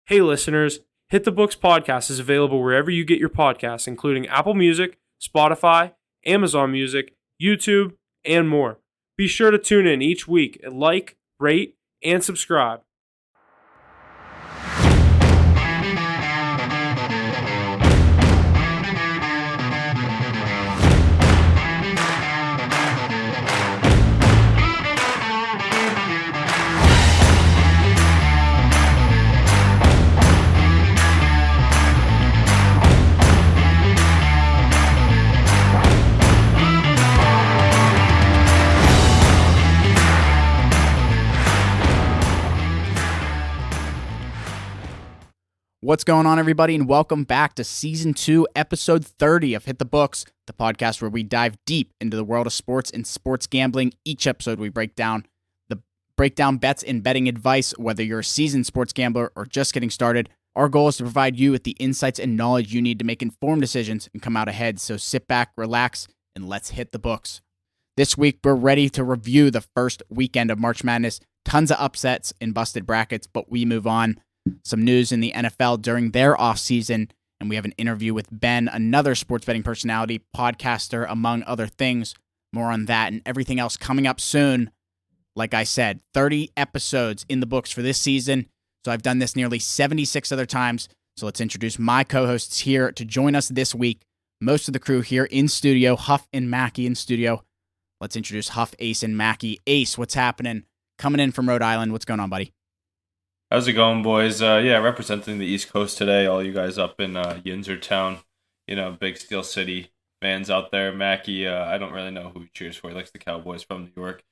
Hey listeners, Hit the Books podcast is available wherever you get your podcasts, including Apple Music, Spotify, Amazon Music, YouTube, and more. Be sure to tune in each week and like, rate, and subscribe. What's going on, everybody, and welcome back to Season 2, Episode 30 of Hit the Books, the podcast where we dive deep into the world of sports and sports gambling. Each episode, we break down bets and betting advice, whether you're a seasoned sports gambler or just getting started. Our goal is to provide you with the insights and knowledge you need to make informed decisions and come out ahead, so sit back, relax, and let's hit the books. This week, we're ready to review the first weekend of March Madness. Tons of upsets and busted brackets, but we move on. Some news in the NFL during their offseason, and we have an interview with Ben, another sports betting personality, podcaster, among other things. More on that and everything else coming up soon. Like I said, 30 episodes in the books for this season, so I've done this nearly 76 other times. So let's introduce my co-hosts here to join us this week. Most of the crew here in studio, Huff and Mackie in studio. Let's introduce Huff, Ace, and Mackie. Ace, what's happening? Coming in from Rhode Island. What's going on, buddy? How's it going, boys? Representing the East Coast today. All you guys up in Yinzertown, big Steel City fans out there. Mackie, I don't really know who he cheers for. He likes the Cowboys from New York.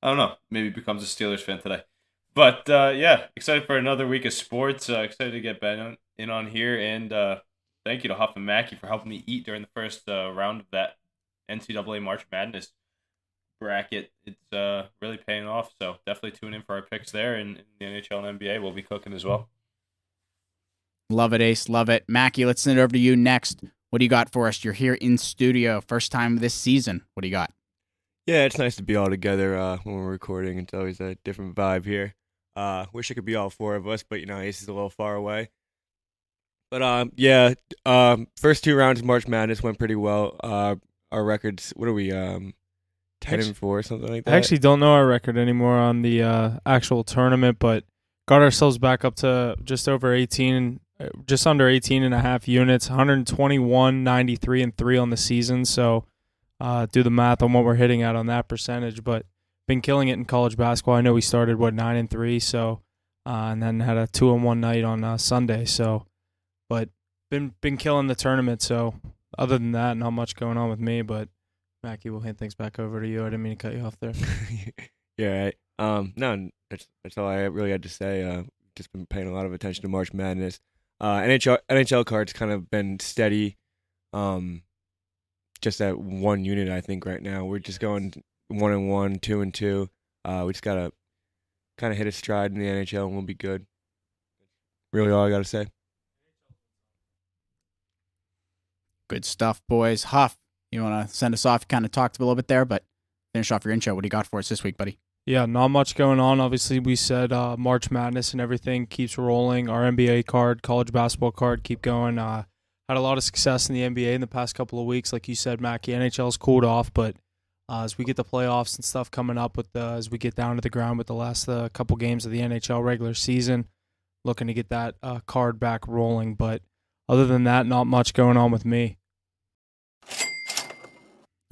I don't know. Maybe he becomes a Steelers fan today. But, excited for another week of sports. Excited to get Ben in on here. And thank you to Huff and Mackie for helping me eat during the first round of that NCAA March Madness bracket. It's really paying off, so definitely tune in for our picks there, and in the NHL and NBA we'll be cooking as well. Love it, Ace. Love it. Mackie, let's send it over to you next. What do you got for us? You're here in studio, first time this season. What do you got? Yeah, it's nice to be all together when we're recording. It's always a different vibe here. Wish it could be all four of us, but Ace is a little far away. But first two rounds of March Madness went pretty well. Our records, what are we? 10-4, something like that. I actually don't know our record anymore on the actual tournament, but got ourselves back up to just under 18 and a half units, 121, 93, and 3 on the season. So do the math on what we're hitting at on that percentage, but been killing it in college basketball. I know we started 9 and 3, so and then had a 2-1 night on Sunday. So, but been killing the tournament. So other than that, not much going on with me, but Mackie, we'll hand things back over to you. I didn't mean to cut you off there. Yeah, right. No, that's all I really had to say. Just been paying a lot of attention to March Madness. NHL cards kind of been steady. Just at one unit, I think right now we're just going 1-1, 2-2. We just gotta kind of hit a stride in the NHL and we'll be good. Really, all I gotta say. Good stuff, boys. Huff, you want to send us off? You kind of talked a little bit there, but finish off your intro. What do you got for us this week, buddy? Yeah, not much going on. Obviously, we said March Madness and everything keeps rolling. Our NBA card, college basketball card, keep going. Had a lot of success in the NBA in the past couple of weeks. Like you said, Mackie, NHL's cooled off, but as we get the playoffs and stuff coming up, as we get down to the ground with the last couple games of the NHL regular season, looking to get that card back rolling. But other than that, not much going on with me.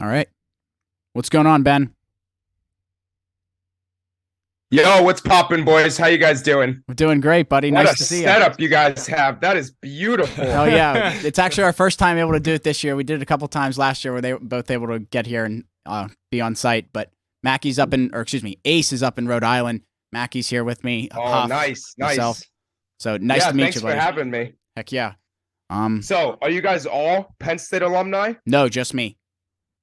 All right. What's going on, Ben? Yo, what's poppin', boys? How you guys doing? We're doing great, buddy. What nice to see you. What a setup you guys have. That is beautiful. Oh, yeah. It's actually our first time able to do it this year. We did it a couple times last year where they were both able to get here and be on site. But Ace is up in Rhode Island. Mackie's here with me. Oh, Huff, nice. myself. So nice to meet you, buddy. Thanks for having me. Heck yeah. So, are you guys all Penn State alumni? No, just me.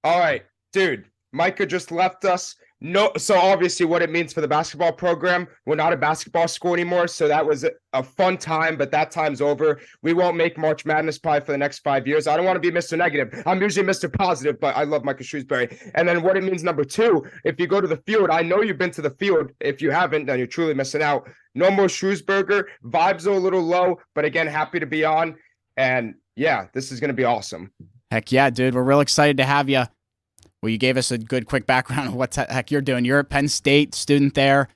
All right, dude. Micah just left us. No, so obviously what it means for the basketball program, we're not a basketball school anymore. So that was a fun time, but that time's over. We won't make March Madness probably for the next 5 years. I don't want to be Mr. Negative. I'm usually Mr. Positive, but I love Michael Shrewsbury. And then what it means, number two, if you go to the field, I know you've been to the field. If you haven't, then you're truly missing out. No more Shrewsburger. Vibes are a little low, but again, happy to be on. And yeah, this is going to be awesome. Heck yeah, dude. We're real excited to have you. Well, you gave us a good quick background of what the heck you're doing. You're a Penn State student there.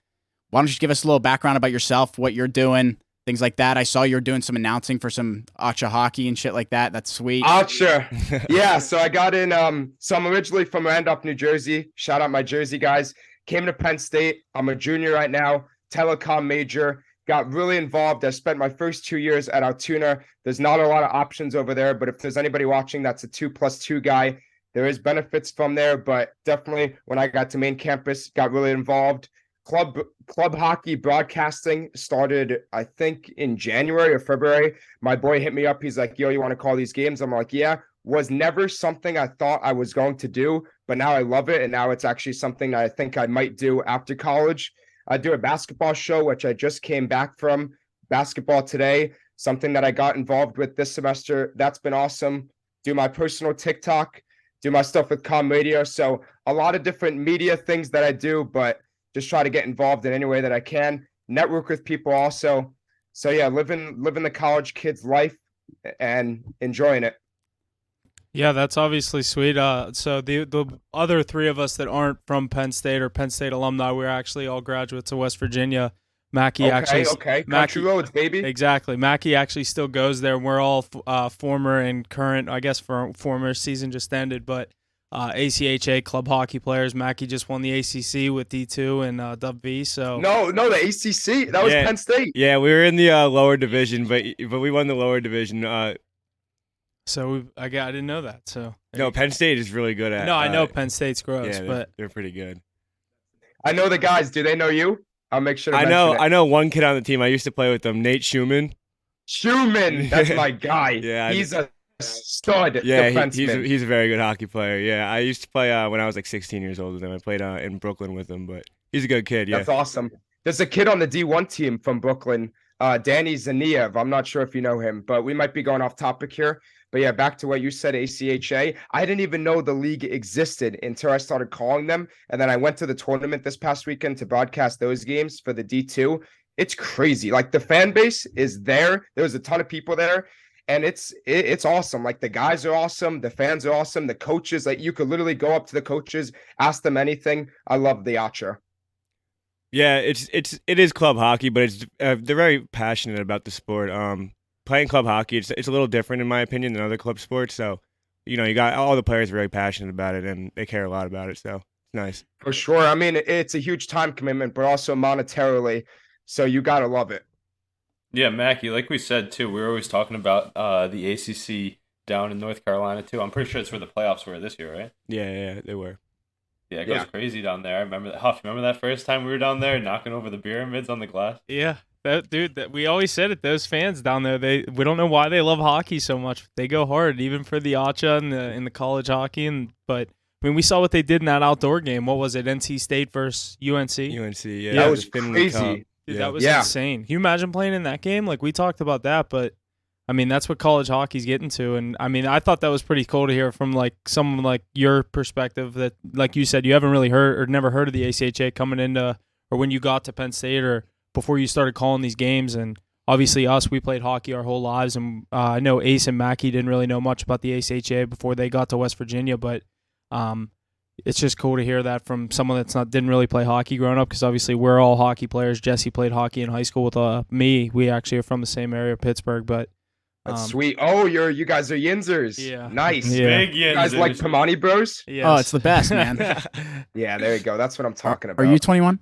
Why don't you give us a little background about yourself, what you're doing, things like that. I saw you're doing some announcing for some Acha hockey and shit like that. That's sweet. Acha. Yeah, so I got in, so I'm originally from Randolph, New Jersey. Shout out my Jersey guys. Came to Penn State. I'm a junior right now, telecom major. Got really involved. I spent my first 2 years at Altoona. There's not a lot of options over there, but if there's anybody watching that's a 2+2 guy, there is benefits from there, but definitely when I got to main campus, got really involved. Club hockey broadcasting started, I think, in January or February. My boy hit me up. He's like, yo, you want to call these games? I'm like, yeah. Was never something I thought I was going to do, but now I love it. And now it's actually something that I think I might do after college. I do a basketball show, which I just came back from, Basketball Today, something that I got involved with this semester. That's been awesome. Do my personal TikTok. Do my stuff with Com Radio. So a lot of different media things that I do, but just try to get involved in any way that I can. Network with people also. So yeah, living the college kid's life and enjoying it. Yeah, that's obviously sweet. So the other three of us that aren't from Penn State or Penn State alumni, we're actually all graduates of West Virginia. Mackie Country roads, baby. Exactly. Mackie actually still goes there. We're all former and current, I guess former season just ended, but ACHA club hockey players. Mackie just won the ACC with D2 and Dub V. So no, the ACC. That was Penn State. Yeah, we were in the lower division, but we won the lower division. So I didn't know that. So no, Penn State is really good at. No, I know Penn State's gross, yeah, but they're pretty good. I know the guys. Do they know you? I'll make sure to I know one kid on the team. I used to play with them, Nate Schumann. That's my guy. Yeah, he's a stud. Yeah, he's a very good hockey player. Yeah, I used to play when I was like 16 years old with him. I played in Brooklyn with him, but he's a good kid. Yeah, that's awesome. There's a kid on the D1 team from Brooklyn, Danny Zaniev. I'm not sure if you know him, but we might be going off topic here. But yeah, back to what you said, ACHA. I didn't even know the league existed until I started calling them. And then I went to the tournament this past weekend to broadcast those games for the D2. It's crazy. Like the fan base is there. There was a ton of people there. And it's awesome. Like the guys are awesome. The fans are awesome. The coaches, like you could literally go up to the coaches, ask them anything. I love the Acha. Yeah, it is club hockey, but it's they're very passionate about the sport. Playing club hockey, it's a little different in my opinion than other club sports. So, you got all the players very passionate about it and they care a lot about it. So it's nice. For sure. I mean, it's a huge time commitment, but also monetarily. So you got to love it. Yeah, Mackie, like we said too, we were always talking about the ACC down in North Carolina too. I'm pretty sure it's where the playoffs were this year, right? Yeah, they were. Yeah, it goes crazy down there. I remember that. Huff, remember that first time we were down there knocking over the pyramids on the glass? Yeah. We always said it. Those fans down there, we don't know why they love hockey so much. They go hard, even for the Acha and in the college hockey. But I mean, we saw what they did in that outdoor game. What was it? NC State versus UNC. UNC, yeah, that was crazy. Dude, that was insane. Can you imagine playing in that game? Like we talked about that, but I mean, that's what college hockey's getting to. And I mean, I thought that was pretty cool to hear from like someone like your perspective. That, like you said, you haven't really heard or never heard of the ACHA coming into or when you got to Penn State or before you started calling these games. And obviously we played hockey our whole lives. And I know Ace and Mackie didn't really know much about the ACHA before they got to West Virginia, but it's just cool to hear that from someone didn't really play hockey growing up, because obviously we're all hockey players. Jesse played hockey in high school with me. We actually are from the same area, Pittsburgh, but that's sweet. Oh, you guys are Yinzers. Yeah. Nice. Yeah. Big Yinzers. You guys like Pamani Bros? Yes. Oh, it's the best, man. Yeah, there you go. That's what I'm talking about. Are you 21?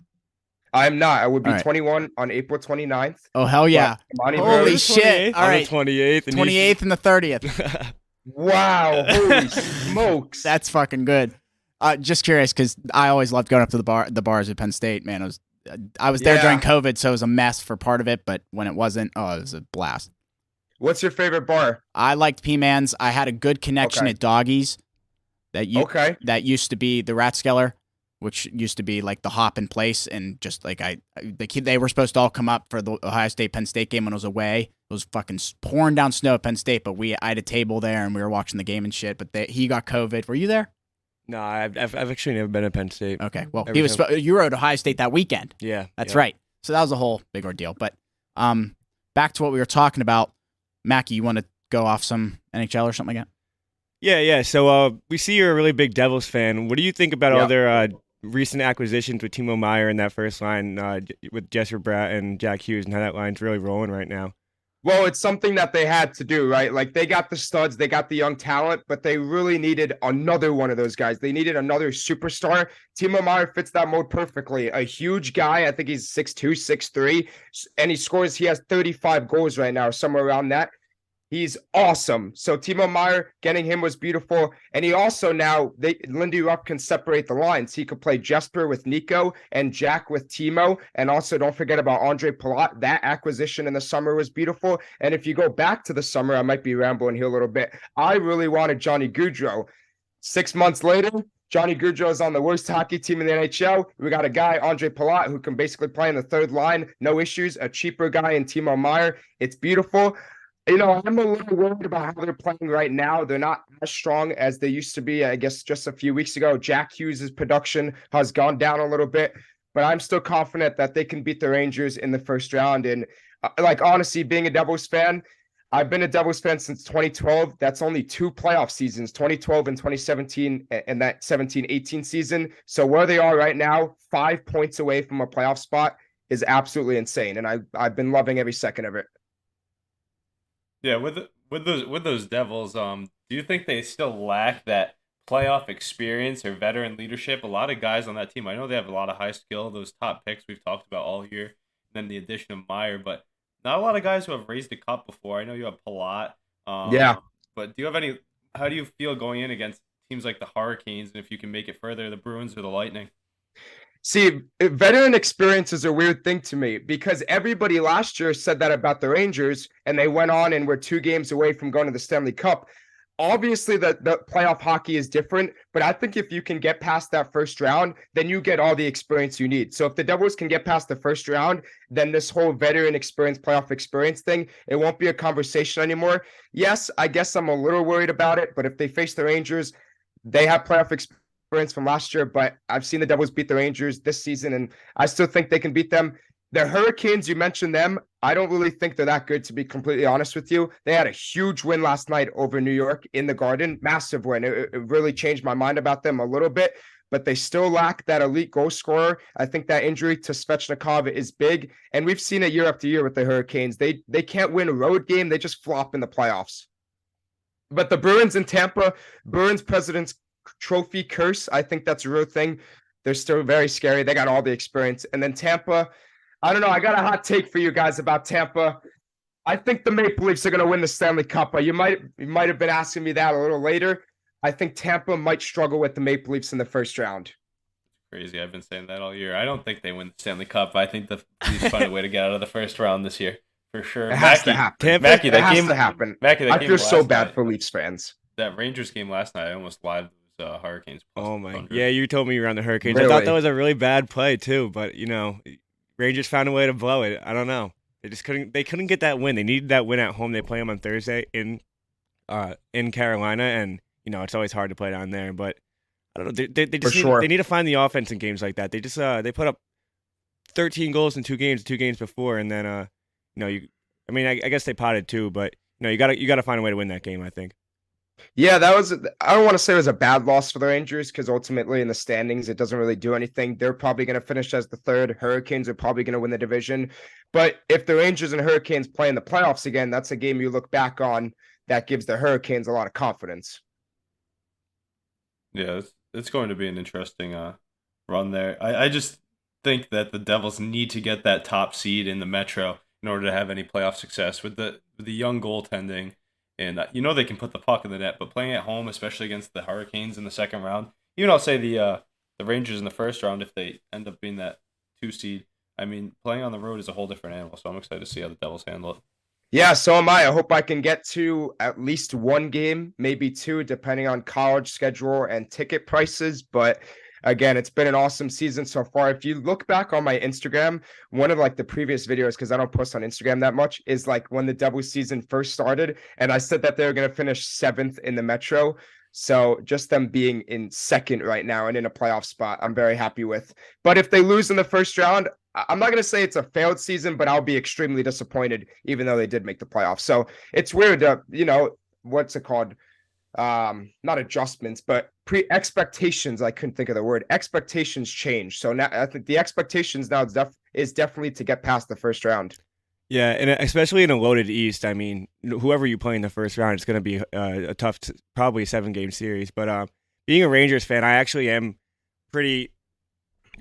I'm not. I would be All right. 21 on April 29th. Oh, hell yeah. Pamani Holy Bros. shit. All right. 28th. 28th and the 30th. Wow. Holy smokes. That's fucking good. Just curious, because I always loved going up to the bars at Penn State. Man, I was there during COVID, so it was a mess for part of it, but when it wasn't, it was a blast. What's your favorite bar? I liked P-Man's. I had a good connection at Doggies that used to be the Ratskeller. which used to be like the hop in place, and just like they were supposed to all come up for the Ohio State Penn State game when I was away. It was fucking pouring down snow at Penn State, but I had a table there and we were watching the game and shit. But he got COVID. Were you there? No, I've actually never been at Penn State. Okay, well Every time. you were at Ohio State that weekend. Yeah, That's yeah. right. So that was a whole big ordeal. But back to what we were talking about. Mackie, you want to go off some NHL or something like that? Yeah. So we see you're a really big Devils fan. What do you think about all Yep. their recent acquisitions with Timo Meyer in that first line with Jesper Bratt and Jack Hughes, and how that line's really rolling right now? Well, it's something that they had to do, right? Like they got the studs, they got the young talent, but they really needed another one of those guys. They needed another superstar. Timo Meyer fits that mode perfectly. A huge guy. I think he's 6'2", 6'3", and he has 35 goals right now, somewhere around that. He's awesome. So Timo Meyer, getting him was beautiful. And he also Lindy Ruff can separate the lines. He could play Jesper with Nico and Jack with Timo. And also don't forget about Andre Palat. That acquisition in the summer was beautiful. And if you go back to the summer, I might be rambling here a little bit. I really wanted Johnny Gaudreau. 6 months later, Johnny Gaudreau is on the worst hockey team in the NHL. We got a guy, Andre Palat, who can basically play in the third line. No issues. A cheaper guy in Timo Meyer. It's beautiful. I'm a little worried about how they're playing right now. They're not as strong as they used to be, I guess, just a few weeks ago. Jack Hughes' production has gone down a little bit, but I'm still confident that they can beat the Rangers in the first round. And honestly, being a Devils fan, I've been a Devils fan since 2012. That's only 2 playoff seasons, 2012 and 2017, and that 17-18 season. So where they are right now, 5 points away from a playoff spot, is absolutely insane. And I've been loving every second of it. Yeah, with those Devils, do you think they still lack that playoff experience or veteran leadership? A lot of guys on that team, I know they have a lot of high skill, those top picks we've talked about all year, and then the addition of Meyer, but not a lot of guys who have raised a cup before. I know you have Palat. Yeah. But how do you feel going in against teams like the Hurricanes, and if you can make it further, the Bruins or the Lightning? See, veteran experience is a weird thing to me because everybody last year said that about the Rangers, and they went on and were 2 games away from going to the Stanley Cup. Obviously, the playoff hockey is different, but I think if you can get past that first round, then you get all the experience you need. So if the Devils can get past the first round, then this whole veteran experience, playoff experience thing, it won't be a conversation anymore. Yes, I guess I'm a little worried about it, but if they face the Rangers, they have playoff experience from last year, but I've seen the Devils beat the Rangers this season, and I still think they can beat them. The Hurricanes, you mentioned them. I don't really think they're that good, to be completely honest with you. They had a huge win last night over New York in the Garden. Massive win. It really changed my mind about them a little bit, but they still lack that elite goal scorer. I think that injury to Svechnikov is big, and we've seen it year after year with the Hurricanes. They can't win a road game. They just flop in the playoffs. But the Bruins in Tampa, Bruins President's Trophy curse, I think that's a real thing. They're still very scary. They got all the experience. And then Tampa, I don't know. I got a hot take for you guys about Tampa. I think the Maple Leafs are going to win the Stanley Cup. You might have been asking me that a little later. I think Tampa might struggle with the Maple Leafs in the first round. Crazy. I've been saying that all year. I don't think they win the Stanley Cup. I think the Leafs find a way to get out of the first round this year for sure. It has to happen. Mackie, It has to happen. Mackie, I feel so bad for Leafs fans. That Rangers game last night, I almost lied. Hurricanes. Oh my! 100. Yeah, you told me you were on the Hurricanes. Really? I thought that was a really bad play too, but Rangers found a way to blow it. I don't know. They just couldn't. They couldn't get that win. They needed that win at home. They play them on Thursday in Carolina, and it's always hard to play down there. But I don't know. They just they need to find the offense in games like that. They just they put up 13 goals in 2 games before, and then I guess they potted too, but you gotta find a way to win that game. I think. Yeah, I don't want to say it was a bad loss for the Rangers because ultimately in the standings, it doesn't really do anything. They're probably going to finish as the 3rd. Hurricanes are probably going to win the division. But if the Rangers and Hurricanes play in the playoffs again, that's a game you look back on that gives the Hurricanes a lot of confidence. Yeah, it's going to be an interesting run there. I just think that the Devils need to get that top seed in the Metro in order to have any playoff success with the young goaltending. And they can put the puck in the net, but playing at home, especially against the Hurricanes in the second round, even I'll say the Rangers in the first round if they end up being that 2 seed. I mean, playing on the road is a whole different animal, so I'm excited to see how the Devils handle it. Yeah, so am I. I hope I can get to at least 1 game, maybe 2, depending on college schedule and ticket prices. But again, it's been an awesome season so far. If you look back on my Instagram, one of like the previous videos, because I don't post on Instagram that much, is like when the Devils season first started, and I said that they were going to finish 7th in the Metro. So just them being in 2nd right now and in a playoff spot, I'm very happy with. But if they lose in the first round, I'm not going to say it's a failed season, but I'll be extremely disappointed, even though they did make the playoffs. So it's weird to, what's it called? Not adjustments, but expectations. I couldn't think of the word. Expectations change. So now I think the expectations now is definitely to get past the first round. Yeah, and especially in a loaded East, I mean, whoever you play in the first round, it's going to be a tough, probably 7-game series. But being a Rangers fan, I actually am pretty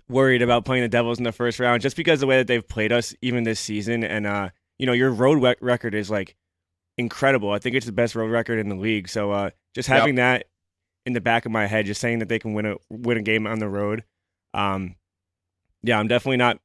worried about playing the Devils in the first round, just because of the way that they've played us even this season. And your road record is like incredible. I think it's the best road record in the league. So just having that in the back of my head, just saying that they can win a game on the road. I'm definitely not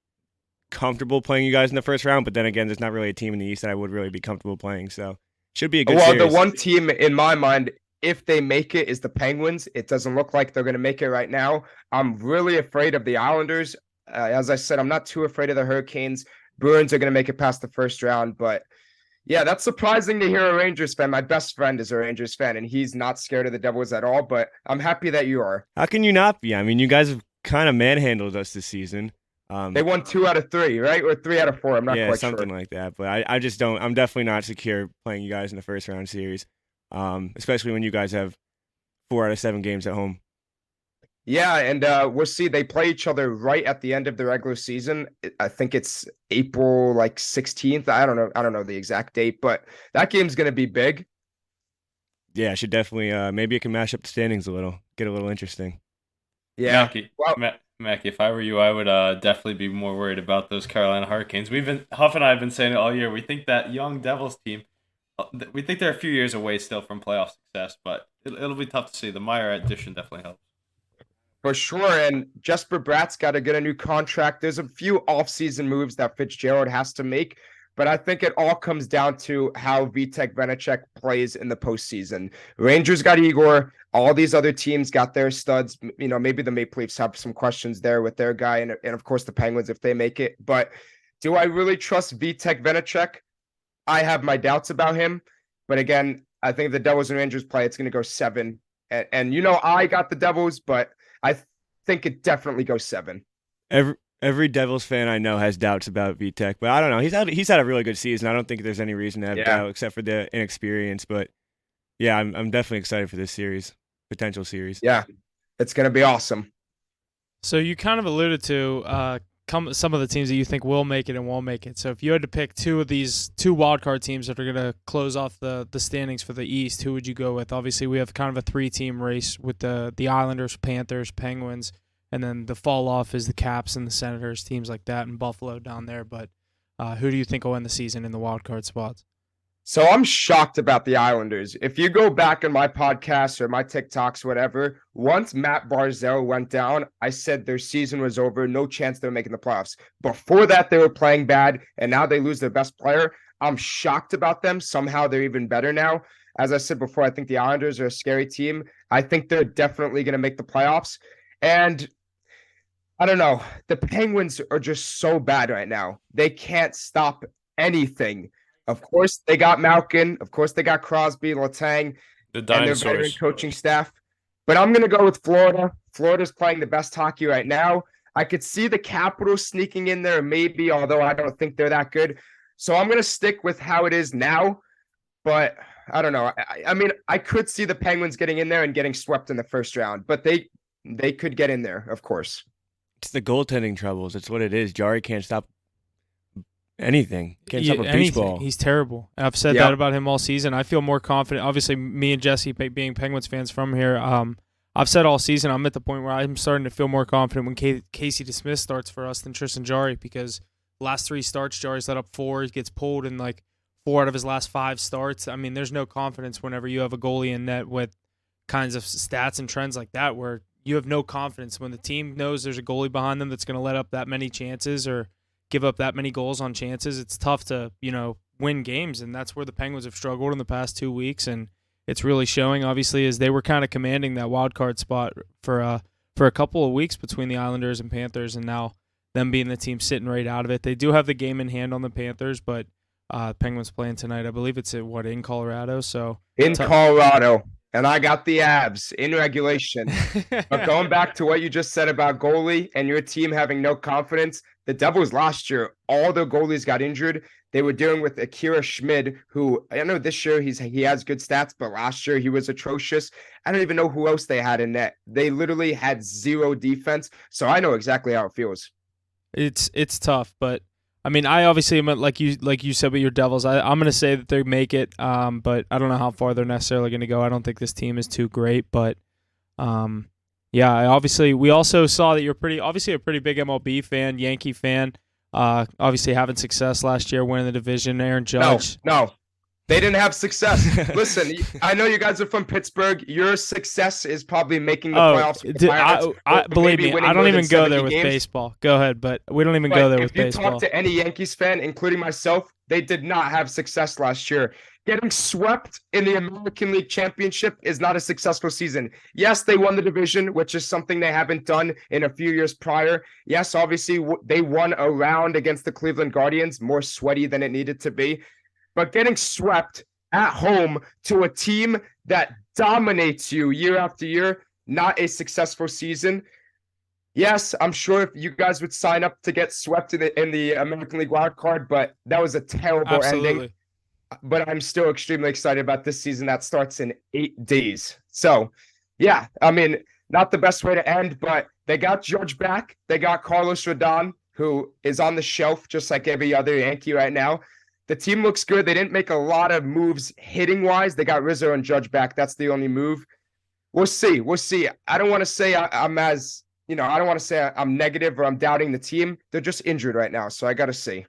comfortable playing you guys in the first round, but then again, there's not really a team in the East that I would really be comfortable playing. So should be a good series. The one team in my mind, if they make it, is the Penguins. It doesn't look like they're going to make it right now. I'm really afraid of the Islanders. As I said, I'm not too afraid of the Hurricanes. Bruins are going to make it past the first round, but yeah, that's surprising to hear a Rangers fan. My best friend is a Rangers fan, and he's not scared of the Devils at all, but I'm happy that you are. How can you not be? I mean, you guys have kind of manhandled us this season. They won 2 out of 3, right? Or 3 out of 4. I'm not quite sure. Yeah, something like that. But I just don't. I'm definitely not secure playing you guys in the first round series, especially when you guys have 4 out of 7 games at home. Yeah, and we'll see. They play each other right at the end of the regular season. I think it's April 16th. I don't know the exact date, but that game's going to be big. Yeah, I should definitely. Maybe it can mash up the standings a little, get a little interesting. Yeah. Mackie, if I were you, I would definitely be more worried about those Carolina Hurricanes. Huff and I have been saying it all year. We think that young Devils team, we think they're a few years away still from playoff success, but it'll be tough to see. The Meyer addition definitely helps. For sure, and Jesper Bratt's got to get a new contract. There's a few offseason moves that Fitzgerald has to make, but I think it all comes down to how Vitek Vanacek plays in the postseason. Rangers got Igor. All these other teams got their studs. Maybe the Maple Leafs have some questions there with their guy, and of course the Penguins if they make it. But do I really trust Vitek Vanacek? I have my doubts about him. But again, I think if the Devils and Rangers play, it's going to go 7. And I got the Devils, but I think it definitely goes 7. Every Devils fan I know has doubts about Vitek, but I don't know. He's had a really good season. I don't think there's any reason to have doubt except for the inexperience. But yeah, I'm definitely excited for this potential series. Yeah, it's going to be awesome. So you kind of alluded to some of the teams that you think will make it and won't make it. So if you had to pick 2 of these 2 wildcard teams that are going to close off the standings for the East, who would you go with? Obviously, we have kind of a 3-team race with the Islanders, Panthers, Penguins, and then the fall off is the Caps and the Senators, teams like that, and Buffalo down there. But who do you think will win the season in the wildcard spots? So I'm shocked about the Islanders. If you go back in my podcasts or my TikToks, whatever, once Matt Barzal went down, I said their season was over. No chance they were making the playoffs. Before that, they were playing bad, and now they lose their best player. I'm shocked about them. Somehow they're even better now. As I said before, I think the Islanders are a scary team. I think they're definitely going to make the playoffs. And I don't know. The Penguins are just so bad right now. They can't stop anything. Of course, they got Malkin. Of course, they got Crosby, Letang, and their veteran coaching staff. But I'm going to go with Florida. Florida's playing the best hockey right now. I could see the Capitals sneaking in there maybe, although I don't think they're that good. So I'm going to stick with how it is now. But I don't know. I mean, I could see the Penguins getting in there and getting swept in the first round. But they could get in there, of course. It's the goaltending troubles. It's what it is. Jari can't stop anything. Can't stop a baseball. He's terrible. I've said that about him all season. I feel more confident. Obviously, me and Jesse being Penguins fans from here, I've said all season I'm at the point where I'm starting to feel more confident when Casey DeSmith starts for us than Tristan Jarry, because last 3 starts, Jarry's let up 4. He gets pulled in 4 out of his last 5 starts. I mean, there's no confidence whenever you have a goalie in net with kinds of stats and trends like that, where you have no confidence when the team knows there's a goalie behind them that's going to let up that many chances or give up that many goals on chances. It's tough to, win games, and that's where the Penguins have struggled in the past 2 weeks, and it's really showing, obviously, as they were kind of commanding that wild card spot for for a couple of weeks between the Islanders and Panthers, and now them being the team sitting right out of it. They do have the game in hand on the Panthers, but Penguins playing tonight. I believe it's in Colorado. So In Colorado, and I got the abs in regulation. But going back to what you just said about goalie and your team having no confidence, the Devils last year, all the goalies got injured. They were dealing with Akira Schmid, who I know this year he has good stats, but last year he was atrocious. I don't even know who else they had in net. They literally had zero defense. So I know exactly how it feels. It's tough, but I mean, I obviously am like you said with your Devils. I'm going to say that they make it, but I don't know how far they're necessarily going to go. I don't think this team is too great, but yeah. We also saw that you're obviously a pretty big MLB fan, Yankee fan. Obviously having success last year, winning the division. Aaron Judge. No. They didn't have success. Listen, I know you guys are from Pittsburgh. Your success is probably making the playoffs. With the Pirates, believe me, I don't even go there with baseball. Go ahead, but we don't even go there with baseball. If you talk to any Yankees fan, including myself, they did not have success last year. Getting swept in the American League Championship is not a successful season. Yes, they won the division, which is something they haven't done in a few years prior. Yes, obviously, they won a round against the Cleveland Guardians, more sweaty than it needed to be. But getting swept at home to a team that dominates you year after year, not a successful season. Yes, I'm sure if you guys would sign up to get swept in the American League wild card, but that was a terrible ending. But I'm still extremely excited about this season that starts in 8 days. So, yeah, I mean, not the best way to end, but they got Judge back. They got Carlos Rodon, who is on the shelf just like every other Yankee right now. The team looks good. They didn't make a lot of moves hitting-wise. They got Rizzo and Judge back. That's the only move. We'll see. I don't want to say I don't want to say I'm negative or I'm doubting the team. They're just injured right now, so I got to see.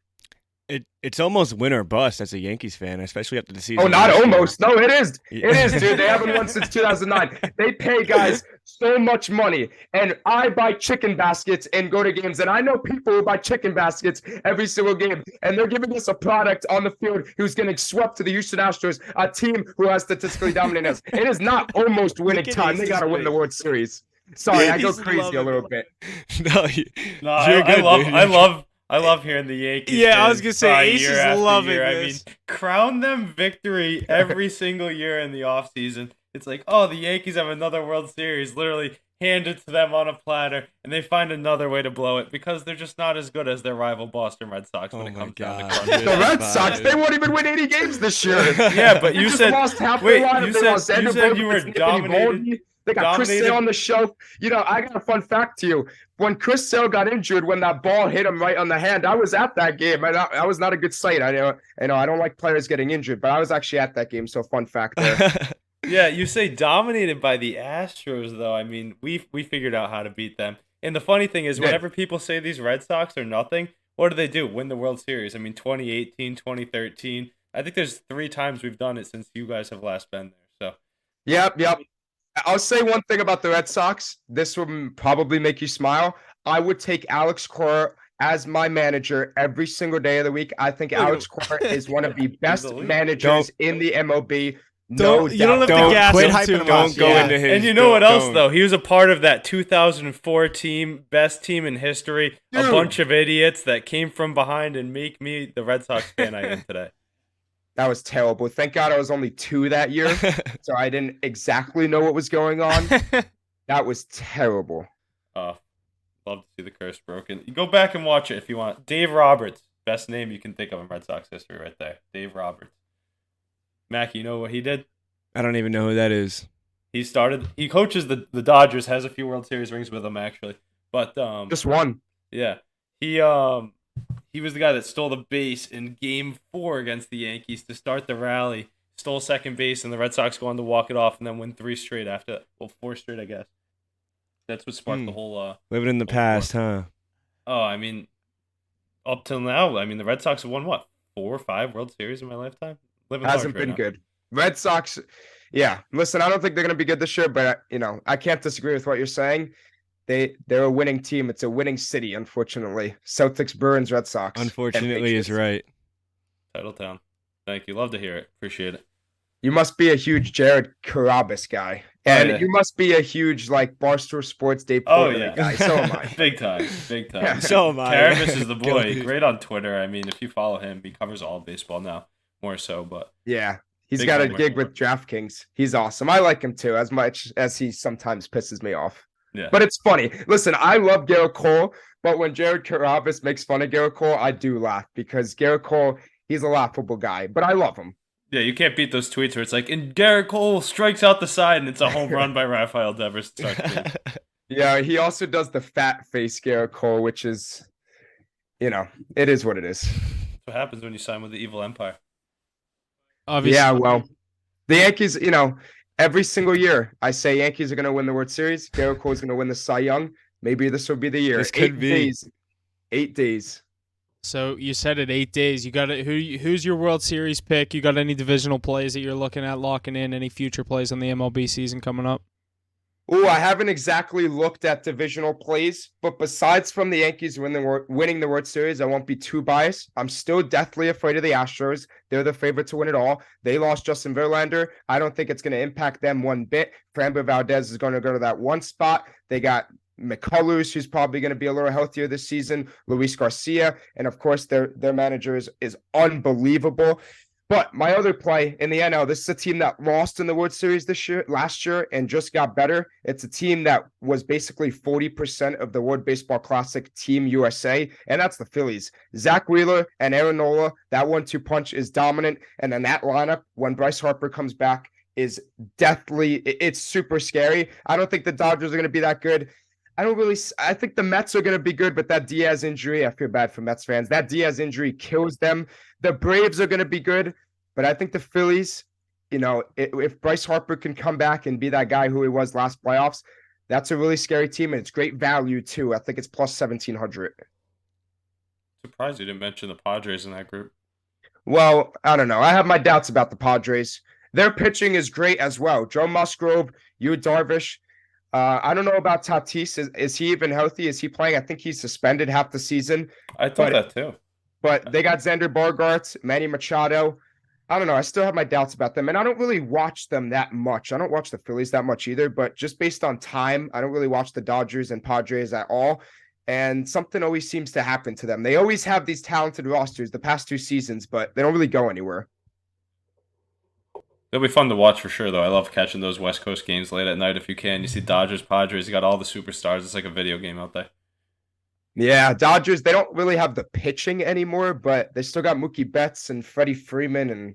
It's almost win or bust as a Yankees fan, especially after the season. Oh, not almost. No, it is. It is, dude. They haven't won since 2009. They pay guys so much money, and I buy chicken baskets and go to games, and I know people who buy chicken baskets every single game, and they're giving us a product on the field who's getting swept to the Houston Astros, a team who has statistically dominated us. It is not almost winning time. They got to win the World Series. Sorry, I go crazy a little bit. You're good, I love hearing the Yankees. Yeah, I was gonna say Ace is loving this. I mean, crown them victory every single year in the offseason. It's like, oh, the Yankees have another World Series, literally handed to them on a platter, and they find another way to blow it because they're just not as good as their rival Boston Red Sox when it comes down to crunch. The Red Sox, they won't even win 80 games this year. Yeah, but you said lost half their lineup. You said you were dominated. They got Chris Sale on the shelf. You know, I got a fun fact to you. When Chris Sale got injured, when that ball hit him right on the hand, I was at that game. I was not a good sight. I know I don't like players getting injured, but I was actually at that game. So fun fact there. Yeah, you say dominated by the Astros, though. I mean, we figured out how to beat them. And the funny thing is, whenever people say these Red Sox are nothing, what do? Win the World Series. I mean, 2018, 2013. I think there's 3 times we've done it since you guys have last been there. So. Yep. I'll say one thing about the Red Sox. This will probably make you smile. I would take Alex Cora as my manager every single day of the week. I think Alex Cora is one of the best managers in the MLB. You don't have to gas quit him hyping too him much. up. Go into his. And you know what else, though? He was a part of that 2004 team, best team in history. Dude. A bunch of idiots that came from behind and make me the Red Sox fan I am today. That was terrible. Thank God I was only 2 that year, so I didn't exactly know what was going on. That was terrible. Love to see the curse broken. You go back and watch it if you want. Dave Roberts, best name you can think of in Red Sox history right there. Dave Roberts. Mac, you know what he did? I don't even know who that is. He coaches the Dodgers, has a few World Series rings with them, actually. But just one. Yeah. He was the guy that stole the base in Game 4 against the Yankees to start the rally. Stole second base, and the Red Sox go on to walk it off and then win 3 straight after that. Well, 4 straight, I guess. That's what sparked the whole... Living in the past, huh? Oh, I mean, up till now, I mean, the Red Sox have won, 4 or 5 World Series in my lifetime? Hasn't been good. Red Sox, yeah. Listen, I don't think they're going to be good this year, but, I can't disagree with what you're saying. They're a winning team. It's a winning city, unfortunately. Celtics, Bruins, Red Sox. Unfortunately is right. Title town. Thank you. Love to hear it. Appreciate it. You must be a huge Jared Carabas guy. And yeah. you must be a huge like Barstool Sports Day Oh Portland yeah, guy. So am I. big time, big time. So am I. Caravis is the boy. Guilty. Great on Twitter. I mean, if you follow him, he covers all baseball now, more so. But Yeah. He's big got a homer. gig with DraftKings. He's awesome. I like him too, as much as he sometimes pisses me off. Yeah, But it's funny. Listen, I love Garrett Cole, but when Jared Carrabis makes fun of Garrett Cole, I do laugh because Garrett Cole, he's a laughable guy, but I love him. yeah. You can't beat those tweets where it's like, and Garrett Cole strikes out the side, and it's a home run by Rafael Devers. To start the game. Yeah, he also does the fat face Garrett Cole, which is, it is what it is. That's what happens when you sign with the evil empire. Obviously, Yeah, well, the Yankees, every single year I say Yankees are going to win the World Series. Garrett Cole is going to win the Cy Young. Maybe this will be the year. This could be. 8 days. 8 days. So you said it 8 days. You got it. Who's your World Series pick? You got any divisional plays that you're looking at locking in? Any future plays on the MLB season coming up? Oh, I haven't exactly looked at divisional plays, but besides from the Yankees winning the World Series, I won't be too biased. I'm still deathly afraid of the Astros. They're the favorite to win it all. They lost Justin Verlander. I don't think it's going to impact them one bit. Framber Valdez is going to go to that one spot. They got McCullers, who's probably going to be a little healthier this season, Luis Garcia, and of course their manager is unbelievable. But my other play in the NL, this is a team that lost in the World Series last year, and just got better. It's a team that was basically 40% of the World Baseball Classic Team USA, and that's the Phillies. Zach Wheeler and Aaron Nola, that 1-2 punch is dominant. And then that lineup, when Bryce Harper comes back, is deathly, it's super scary. I don't think the Dodgers are going to be that good. I think the Mets are going to be good, but that Diaz injury, I feel bad for Mets fans. That Diaz injury kills them. The Braves are going to be good, but I think the Phillies, if Bryce Harper can come back and be that guy who he was last playoffs, that's a really scary team, and it's great value too. I think it's plus 1,700. Surprised you didn't mention the Padres in that group. Well, I don't know. I have my doubts about the Padres. Their pitching is great as well. Joe Musgrove, Yu Darvish. I don't know about Tatis. Is he even healthy? Is he playing? I think he's suspended half the season. I thought that too. But they got Xander Bogaerts, Manny Machado. I don't know. I still have my doubts about them. And I don't really watch them that much. I don't watch the Phillies that much either. But just based on time, I don't really watch the Dodgers and Padres at all. And something always seems to happen to them. They always have these talented rosters the past 2 seasons, but they don't really go anywhere. It'll be fun to watch for sure, though. I love catching those West Coast games late at night if you can. You see Dodgers, Padres, you got all the superstars. It's like a video game out there. Yeah, Dodgers, they don't really have the pitching anymore, but they still got Mookie Betts and Freddie Freeman. And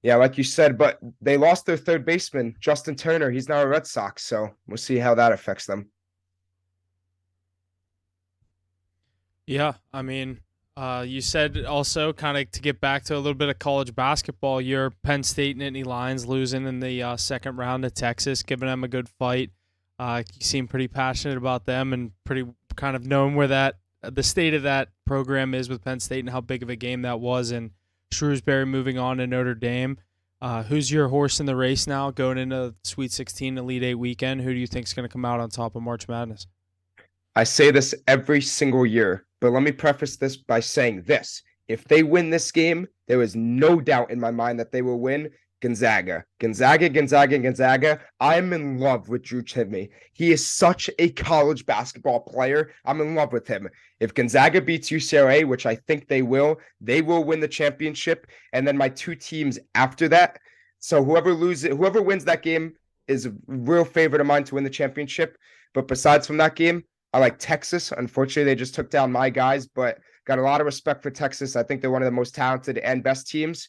yeah, like you said, but they lost their third baseman, Justin Turner. He's now a Red Sox, so we'll see how that affects them. Yeah, I mean, you said also kind of to get back to a little bit of college basketball, your Penn State Nittany Lions losing in the second round to Texas, giving them a good fight. You seem pretty passionate about them and pretty kind of knowing where the state of that program is with Penn State and how big of a game that was, and Shrewsbury moving on to Notre Dame. Who's your horse in the race now going into Sweet 16 Elite 8 weekend? Who do you think is going to come out on top of March Madness? I say this every single year, but let me preface this by saying this. If they win this game, there is no doubt in my mind that they will win. Gonzaga. I'm in love with Drew Chidney. He is such a college basketball player. I'm in love with him. If Gonzaga beats UCLA, which I think they will win the championship. And then my 2 teams after that. So whoever wins that game is a real favorite of mine to win the championship. But besides from that game, I like Texas. Unfortunately, they just took down my guys, but got a lot of respect for Texas. I think they're one of the most talented and best teams.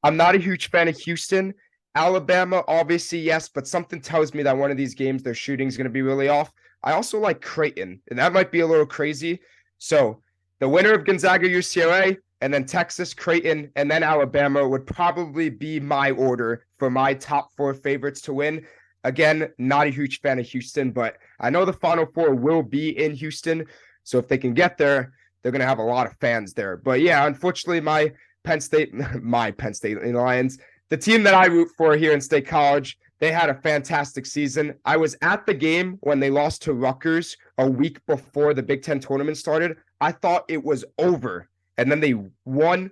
I'm not a huge fan of Houston. Alabama, obviously, yes, but something tells me that one of these games, their shooting is going to be really off. I also like Creighton, and that might be a little crazy. So the winner of Gonzaga, UCLA, and then Texas, Creighton, and then Alabama would probably be my order for my top 4 favorites to win. Again, not a huge fan of Houston, but I know the Final Four will be in Houston. So if they can get there, they're going to have a lot of fans there. But yeah, unfortunately, my Penn State Lions, the team that I root for here in State College, they had a fantastic season. I was at the game when they lost to Rutgers a week before the Big Ten tournament started. I thought it was over. And then they won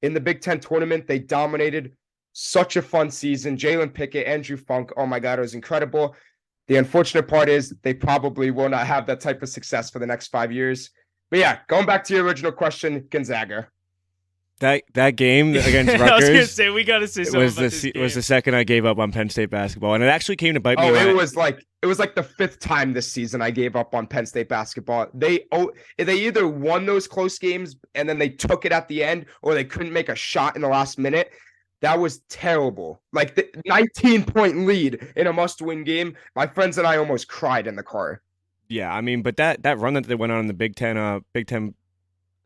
in the Big Ten tournament. They dominated Such a fun season. Jalen Pickett, Andrew Funk. Oh my God, it was incredible. The unfortunate part is they probably will not have that type of success for the next 5 years. But yeah, going back to your original question, Gonzaga. That game against I was gonna Rutgers say we gotta say something about this game. was the second I gave up on Penn State basketball, and it actually came to bite me. Oh, it was like the 5th time this season I gave up on Penn State basketball. They either won those close games and then they took it at the end, or they couldn't make a shot in the last minute. That was terrible. Like the 19-point lead in a must-win game. My friends and I almost cried in the car. Yeah, I mean, but that run that they went on in the Big Ten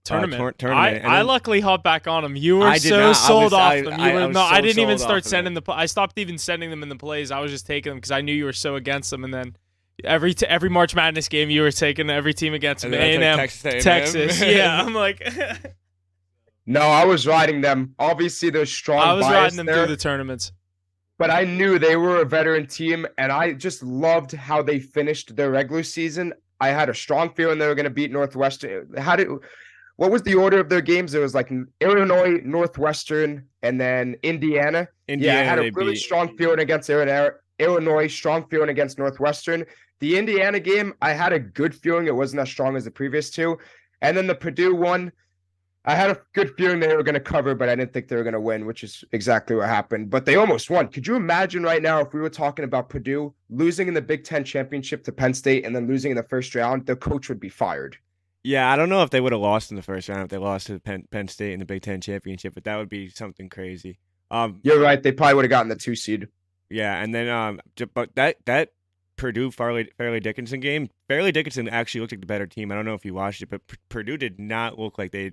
tournament. tournament. I luckily hopped back on them. You were I did so not. sold off I them. was I so didn't even sold start off of sending I stopped even sending them in the plays. I was just taking them because I knew you were so against them. And then every March Madness game, you were taking every team against them. A&M, Texas. Yeah, I'm like. No, I was riding them. Obviously, there's strong. I was bias riding them there, through the tournaments. but I knew they were a veteran team, and I just loved how they finished their regular season. I had a strong feeling they were going to beat Northwestern. What was the order of their games? It was like Illinois, Northwestern, and then Indiana. Yeah, I had a really strong feeling against Illinois, strong feeling against Northwestern. The Indiana game, I had a good feeling it wasn't as strong as the previous two. And then the Purdue one, I had a good feeling they were going to cover, but I didn't think they were going to win, which is exactly what happened. But they almost won. Could you imagine right now if we were talking about Purdue losing in the Big Ten championship to Penn State and then losing in the first round? The coach would be fired. Yeah, I don't know if they would have lost in the first round if they lost to Penn State in the Big Ten championship, but that would be something crazy. You're right. They probably would have gotten the 2 seed. Yeah, and then but that Purdue Fairleigh Dickinson game, Fairleigh Dickinson actually looked like the better team. I don't know if you watched it, but Purdue did not look like they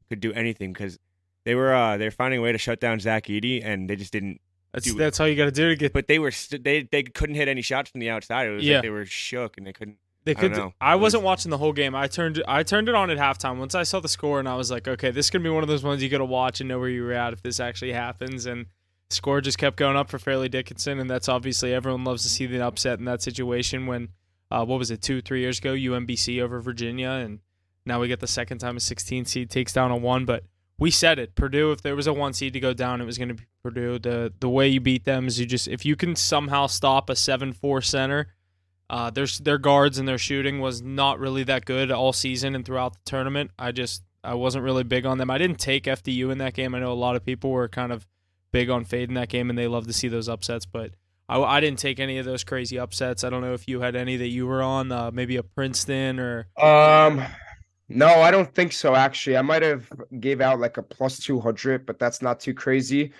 could do anything because they were finding a way to shut down Zach Edey, and they just didn't. That's all you got to do to get. But they couldn't hit any shots from the outside. It was like they were shook and they couldn't. I wasn't watching the whole game. I turned it on at halftime. Once I saw the score, and I was like, okay, this is gonna be one of those ones you gotta watch and know where you were at if this actually happens. And the score just kept going up for Fairleigh Dickinson, and that's obviously everyone loves to see the upset in that situation. When what was it, 2-3 years ago, UMBC over Virginia, and now we get the second time a 16 seed takes down a 1. But we said it, Purdue. If there was a 1 seed to go down, it was going to be Purdue. The way you beat them is if you can somehow stop a 7-4 center. Their guards and their shooting was not really that good all season and throughout the tournament. I wasn't really big on them. I didn't take FDU in that game. I know a lot of people were kind of big on fade in that game, and they love to see those upsets, but I didn't take any of those crazy upsets. I don't know if you had any that you were on, maybe a Princeton or. No, I don't think so. Actually, I might have gave out like a +200, but that's not too crazy.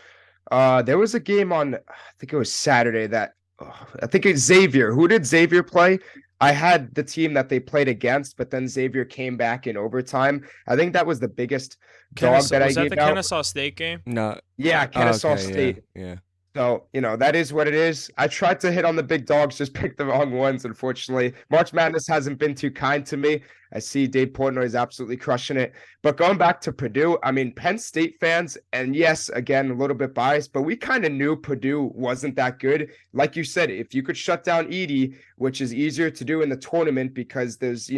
There was a game on, I think it was Saturday that. I think it's Xavier. Who did Xavier play? I had the team that they played against, but then Xavier came back in overtime. I think that was the biggest dog that I gave out. Was that the Kennesaw State game? No. Yeah, Kennesaw State. Yeah. So, that is what it is. I tried to hit on the big dogs, just picked the wrong ones, unfortunately. March Madness hasn't been too kind to me. I see Dave Portnoy is absolutely crushing it. But going back to Purdue, Penn State fans, and yes, again, a little bit biased, but we kind of knew Purdue wasn't that good. Like you said, if you could shut down Edey, which is easier to do in the tournament because there's,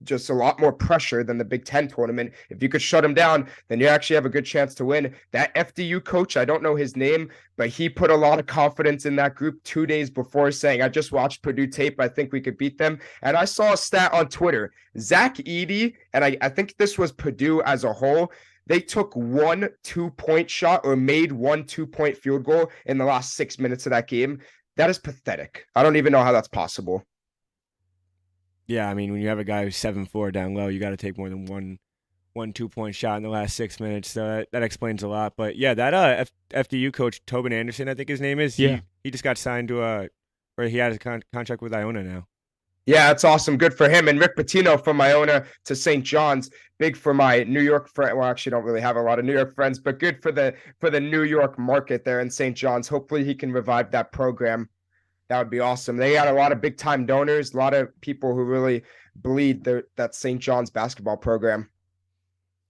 just a lot more pressure than the Big Ten tournament. If you could shut him down, then you actually have a good chance to win. That FDU coach, I don't know his name, but he put a lot of confidence in that group 2 days before saying, I just watched Purdue tape. I think we could beat them. And I saw a stat on Twitter. Zach Edey, and I think this was Purdue as a whole, they took 1 2-point shot or made 1 2-point field goal in the last 6 minutes of that game. That is pathetic. I don't even know how that's possible. Yeah, when you have a guy who's 7'4" down low, you got to take more than one 2-point shot in the last 6 minutes. So that explains a lot. But yeah, that FDU coach Tobin Anderson, I think his name is. Yeah, he just got signed to where he has a contract with Iona now. Yeah, that's awesome. Good for him. And Rick Pitino from Iona to St. John's, big for my New York friend. Well, actually, don't really have a lot of New York friends, but good for the New York market there in St. John's. Hopefully, he can revive that program. That would be awesome. They got a lot of big-time donors, a lot of people who really bleed that St. John's basketball program.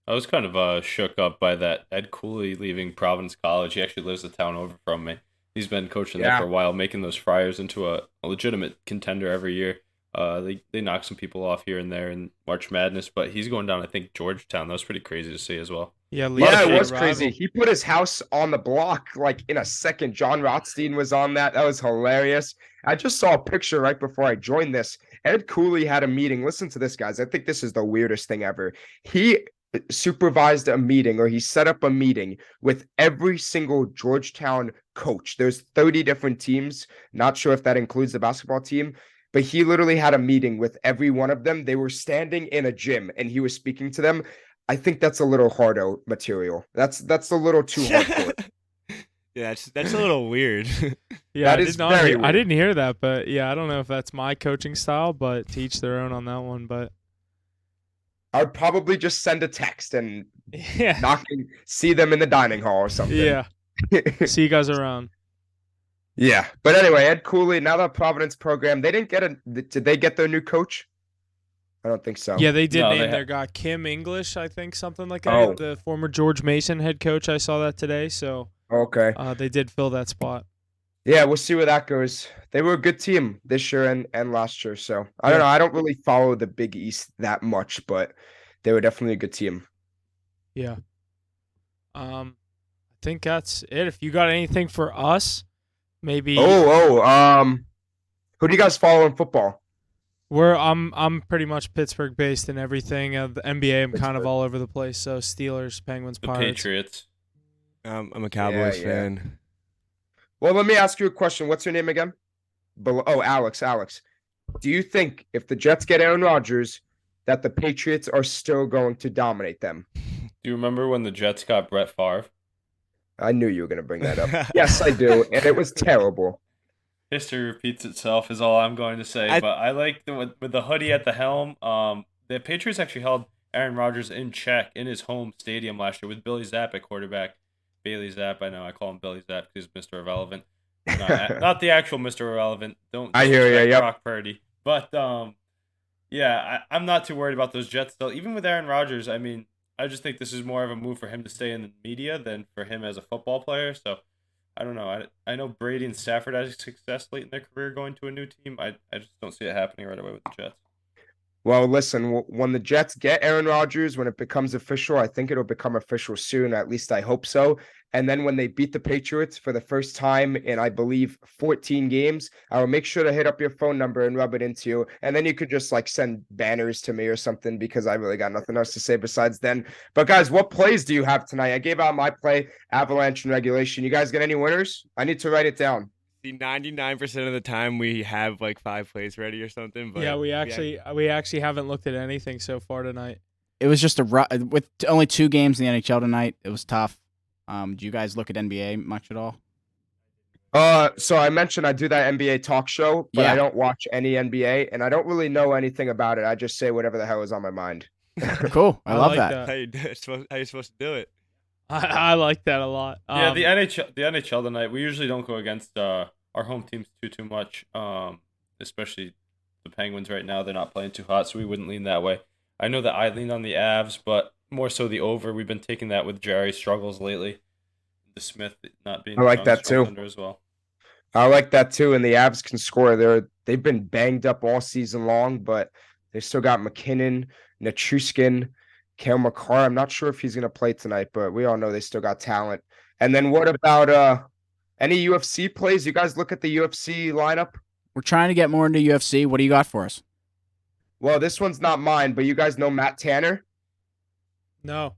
I was kind of shook up by that Ed Cooley leaving Providence College. He actually lives a town over from me. He's been coaching there for a while, making those Friars into a legitimate contender every year. They knocked some people off here and there in March Madness, but he's going down, I think, Georgetown. That was pretty crazy to see as well. Yeah, Yeah, it Lee's was a crazy. rival. He put his house on the block like in a second. John Rothstein was on that. That was hilarious. I just saw a picture right before I joined this. Ed Cooley had a meeting. Listen to this, guys. I think this is the weirdest thing ever. He supervised a meeting, or he set up a meeting with every single Georgetown coach. There's 30 different teams. Not sure if that includes the basketball team, but he literally had a meeting with every one of them. They were standing in a gym and he was speaking to them. I think that's a little hardo material. That's a little too hardcore. Yeah, that's a little weird. Yeah, That I is did not very hear, I weird. didn't hear that, but yeah, I don't know if that's my coaching style, but to each their own on that one. But I'd probably just send a text and yeah, see them in the dining hall or something. yeah. See you guys around. Yeah. But anyway, Ed Cooley, now that Providence program, they didn't get did they get their new coach? I don't think so. Yeah, they did No, name they their guy Kim English, I think, something like that. Oh. The former George Mason head coach. I saw that today, so Okay. they did fill that spot. Yeah, we'll see where that goes. They were a good team this year and last year. So I don't Yeah. know. I don't really follow the Big East that much, but they were definitely a good team. Yeah. I think that's it. If you got anything for us, maybe Who do you guys follow in football? I'm pretty much Pittsburgh based and everything. The NBA, I'm kind of Pittsburgh. all over the place. So Steelers, Penguins, The Pirates. Patriots. I'm a Cowboys yeah. fan. Well, let me ask you a question. What's your name again? Alex. Alex. Do you think if the Jets get Aaron Rodgers, that the Patriots are still going to dominate them? Do you remember when the Jets got Brett Favre? I knew you were going to bring that up. Yes, I do. And it was terrible. History repeats itself is all I'm going to say. But I like with the hoodie at the helm. The Patriots actually held Aaron Rodgers in check in his home stadium last year with Billy Zapp at quarterback. Bailey Zapp, I know I call him Billy Zapp because he's Mr. Irrelevant. Not the actual Mr. Irrelevant. Don't I hear you, disrespect yep. Brock Purdy. But yeah, I'm not too worried about those Jets still. Even with Aaron Rodgers, I mean, I just think this is more of a move for him to stay in the media than for him as a football player. So I don't know. I know Brady and Stafford had success late in their career going to a new team. I just don't see it happening right away with the Jets. Well, listen, when the Jets get Aaron Rodgers, when it becomes official, I think it'll become official soon. At least I hope so. And then when they beat the Patriots for the first time in, I believe, 14 games, I will make sure to hit up your phone number and rub it into you. And then you could just like send banners to me or something because I really got nothing else to say besides then. But guys, what plays do you have tonight? I gave out my play, Avalanche and regulation. You guys get any winners? I need to write it down. See, 99% of the time we have like 5 plays ready or something. But Yeah, we actually haven't looked at anything so far tonight. It was just with only 2 games in the NHL tonight. It was tough. Do you guys look at NBA much at all? So I mentioned I do that NBA talk show, but Yeah. I don't watch any NBA and I don't really know anything about it. I just say whatever the hell is on my mind. Cool. I love like that. how you supposed to do it? I like that a lot. Yeah, the NHL tonight. We usually don't go against our home teams too much. Especially the Penguins right now. They're not playing too hot, so we wouldn't lean that way. I know that I lean on the Avs, but more so the over. We've been taking that with Jerry's struggles lately. The Smith not being I like that too. under as well. I like that too. And the Avs can score. They've been banged up all season long, but they still got McKinnon, Nichushkin, Kale McCarr. I'm not sure if he's gonna play tonight, but we all know they still got talent. And then what about any UFC plays? You guys look at the UFC lineup? We're trying to get more into UFC. What do you got for us? Well, this one's not mine, but you guys know Matt Tanner? No.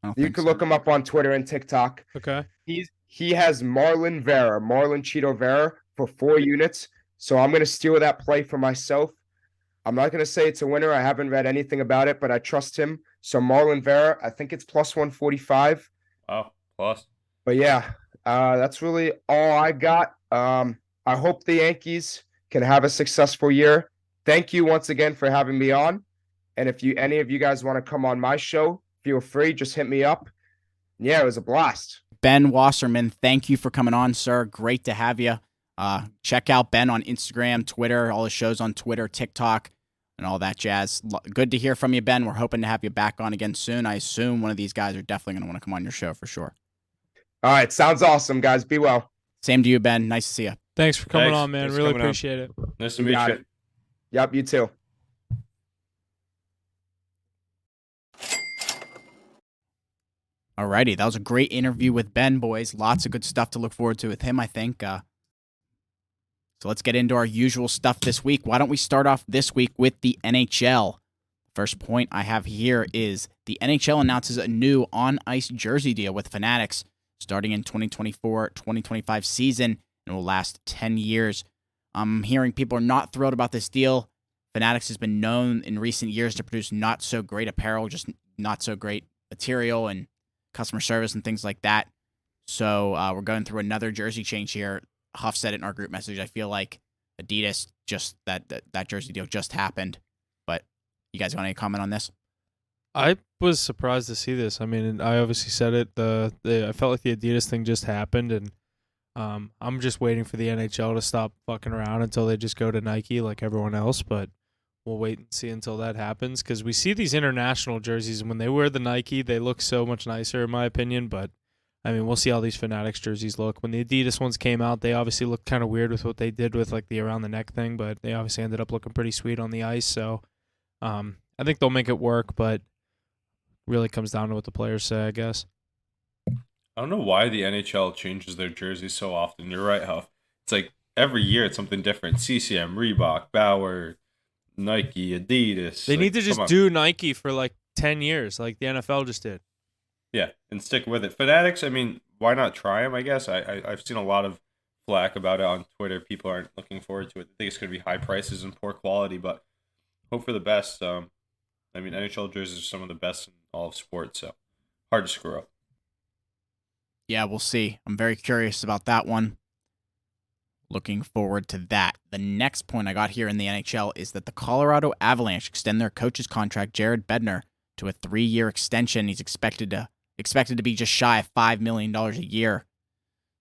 I don't You think can so. look him up on Twitter and TikTok. Okay. He has Marlon Cheeto Vera for 4 units. So I'm gonna steal that play for myself. I'm not gonna say it's a winner. I haven't read anything about it, but I trust him. So Marlon Vera, I think it's plus 145. Wow, plus. But yeah, that's really all I got. I hope the Yankees can have a successful year. Thank you once again for having me on. And if any of you guys want to come on my show, feel free. Just hit me up. Yeah, it was a blast. Ben Wasserman, thank you for coming on, sir. Great to have you. Check out Ben on Instagram, Twitter, all his shows on Twitter, TikTok, and all that jazz. Good to hear from you, Ben. We're hoping to have you back on again soon. I assume one of these guys are definitely going to want to come on your show for sure. All right, sounds awesome, guys. Be well. Same to you, Ben. Nice to see you. Thanks for coming Thanks. on, man. Thanks for Really coming on. appreciate it. Nice to You meet got you. it. Yep, you too. Alrighty, that was a great interview with Ben, boys. Lots of good stuff to look forward to with him, I think. So let's get into our usual stuff this week. Why don't we start off this week with the NHL? First point I have here is the NHL announces a new on-ice jersey deal with Fanatics starting in 2024-2025 season and will last 10 years. I'm hearing people are not thrilled about this deal. Fanatics has been known in recent years to produce not so great apparel, just not so great material and customer service and things like that. So we're going through another jersey change here. Huff said it in our group message. I feel like Adidas just that jersey deal just happened. But you guys want any comment on this? I was surprised to see this. I mean, I obviously said it. I felt like the Adidas thing just happened, and I'm just waiting for the NHL to stop fucking around until they just go to Nike like everyone else. But we'll wait and see until that happens, because we see these international jerseys, and when they wear the Nike, they look so much nicer, in my opinion. But I mean, we'll see how these Fanatics jerseys look. When the Adidas ones came out, they obviously looked kind of weird with what they did with like the around the neck thing, but they obviously ended up looking pretty sweet on the ice. So I think they'll make it work, but really comes down to what the players say, I guess. I don't know why the NHL changes their jerseys so often. You're right, Huff. It's like every year it's something different. CCM, Reebok, Bauer, Nike, Adidas. They like, need to just come on. do Nike for like 10 years, like the NFL just did. Yeah, and stick with it. Fanatics, I mean, why not try them, I guess? I've seen a lot of flack about it on Twitter. People aren't looking forward to it. They think it's going to be high prices and poor quality, but hope for the best. I mean, NHL jerseys are some of the best in all of sports, so hard to screw up. Yeah, we'll see. I'm very curious about that one. Looking forward to that. The next point I got here in the NHL is that the Colorado Avalanche extend their coach's contract, Jared Bednar, to a 3-year extension. He's expected to be just shy of $5 million a year.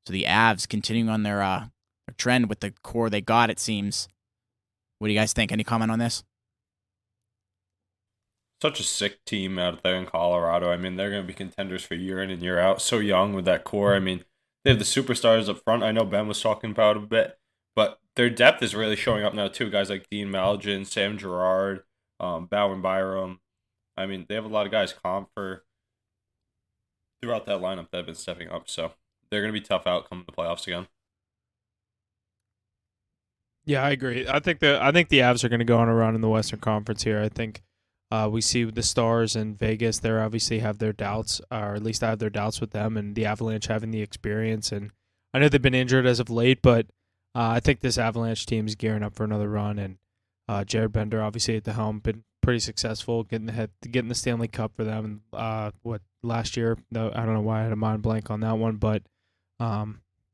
So the Avs continuing on their trend with the core they got, it seems. What do you guys think? Any comment on this? Such a sick team out there in Colorado. I mean, they're going to be contenders for year in and year out. So young with that core. I mean, they have the superstars up front. I know Ben was talking about it a bit, but their depth is really showing up now too. Guys like Dean Malgin, Sam Girard, Bowen Byram. I mean, they have a lot of guys Comfer throughout that lineup that have been stepping up. So they're going to be tough out coming to the playoffs again. Yeah, I agree. I think the Avs are going to go on a run in the Western Conference here. I think we see the Stars in Vegas. They obviously have their doubts, or at least I have their doubts with them, and the Avalanche having the experience. And I know they've been injured as of late, but I think this Avalanche team is gearing up for another run. And Jared Bender, obviously at the helm, been pretty successful getting the Stanley Cup for them. Last year? No, I don't know why I had a mind blank on that one, but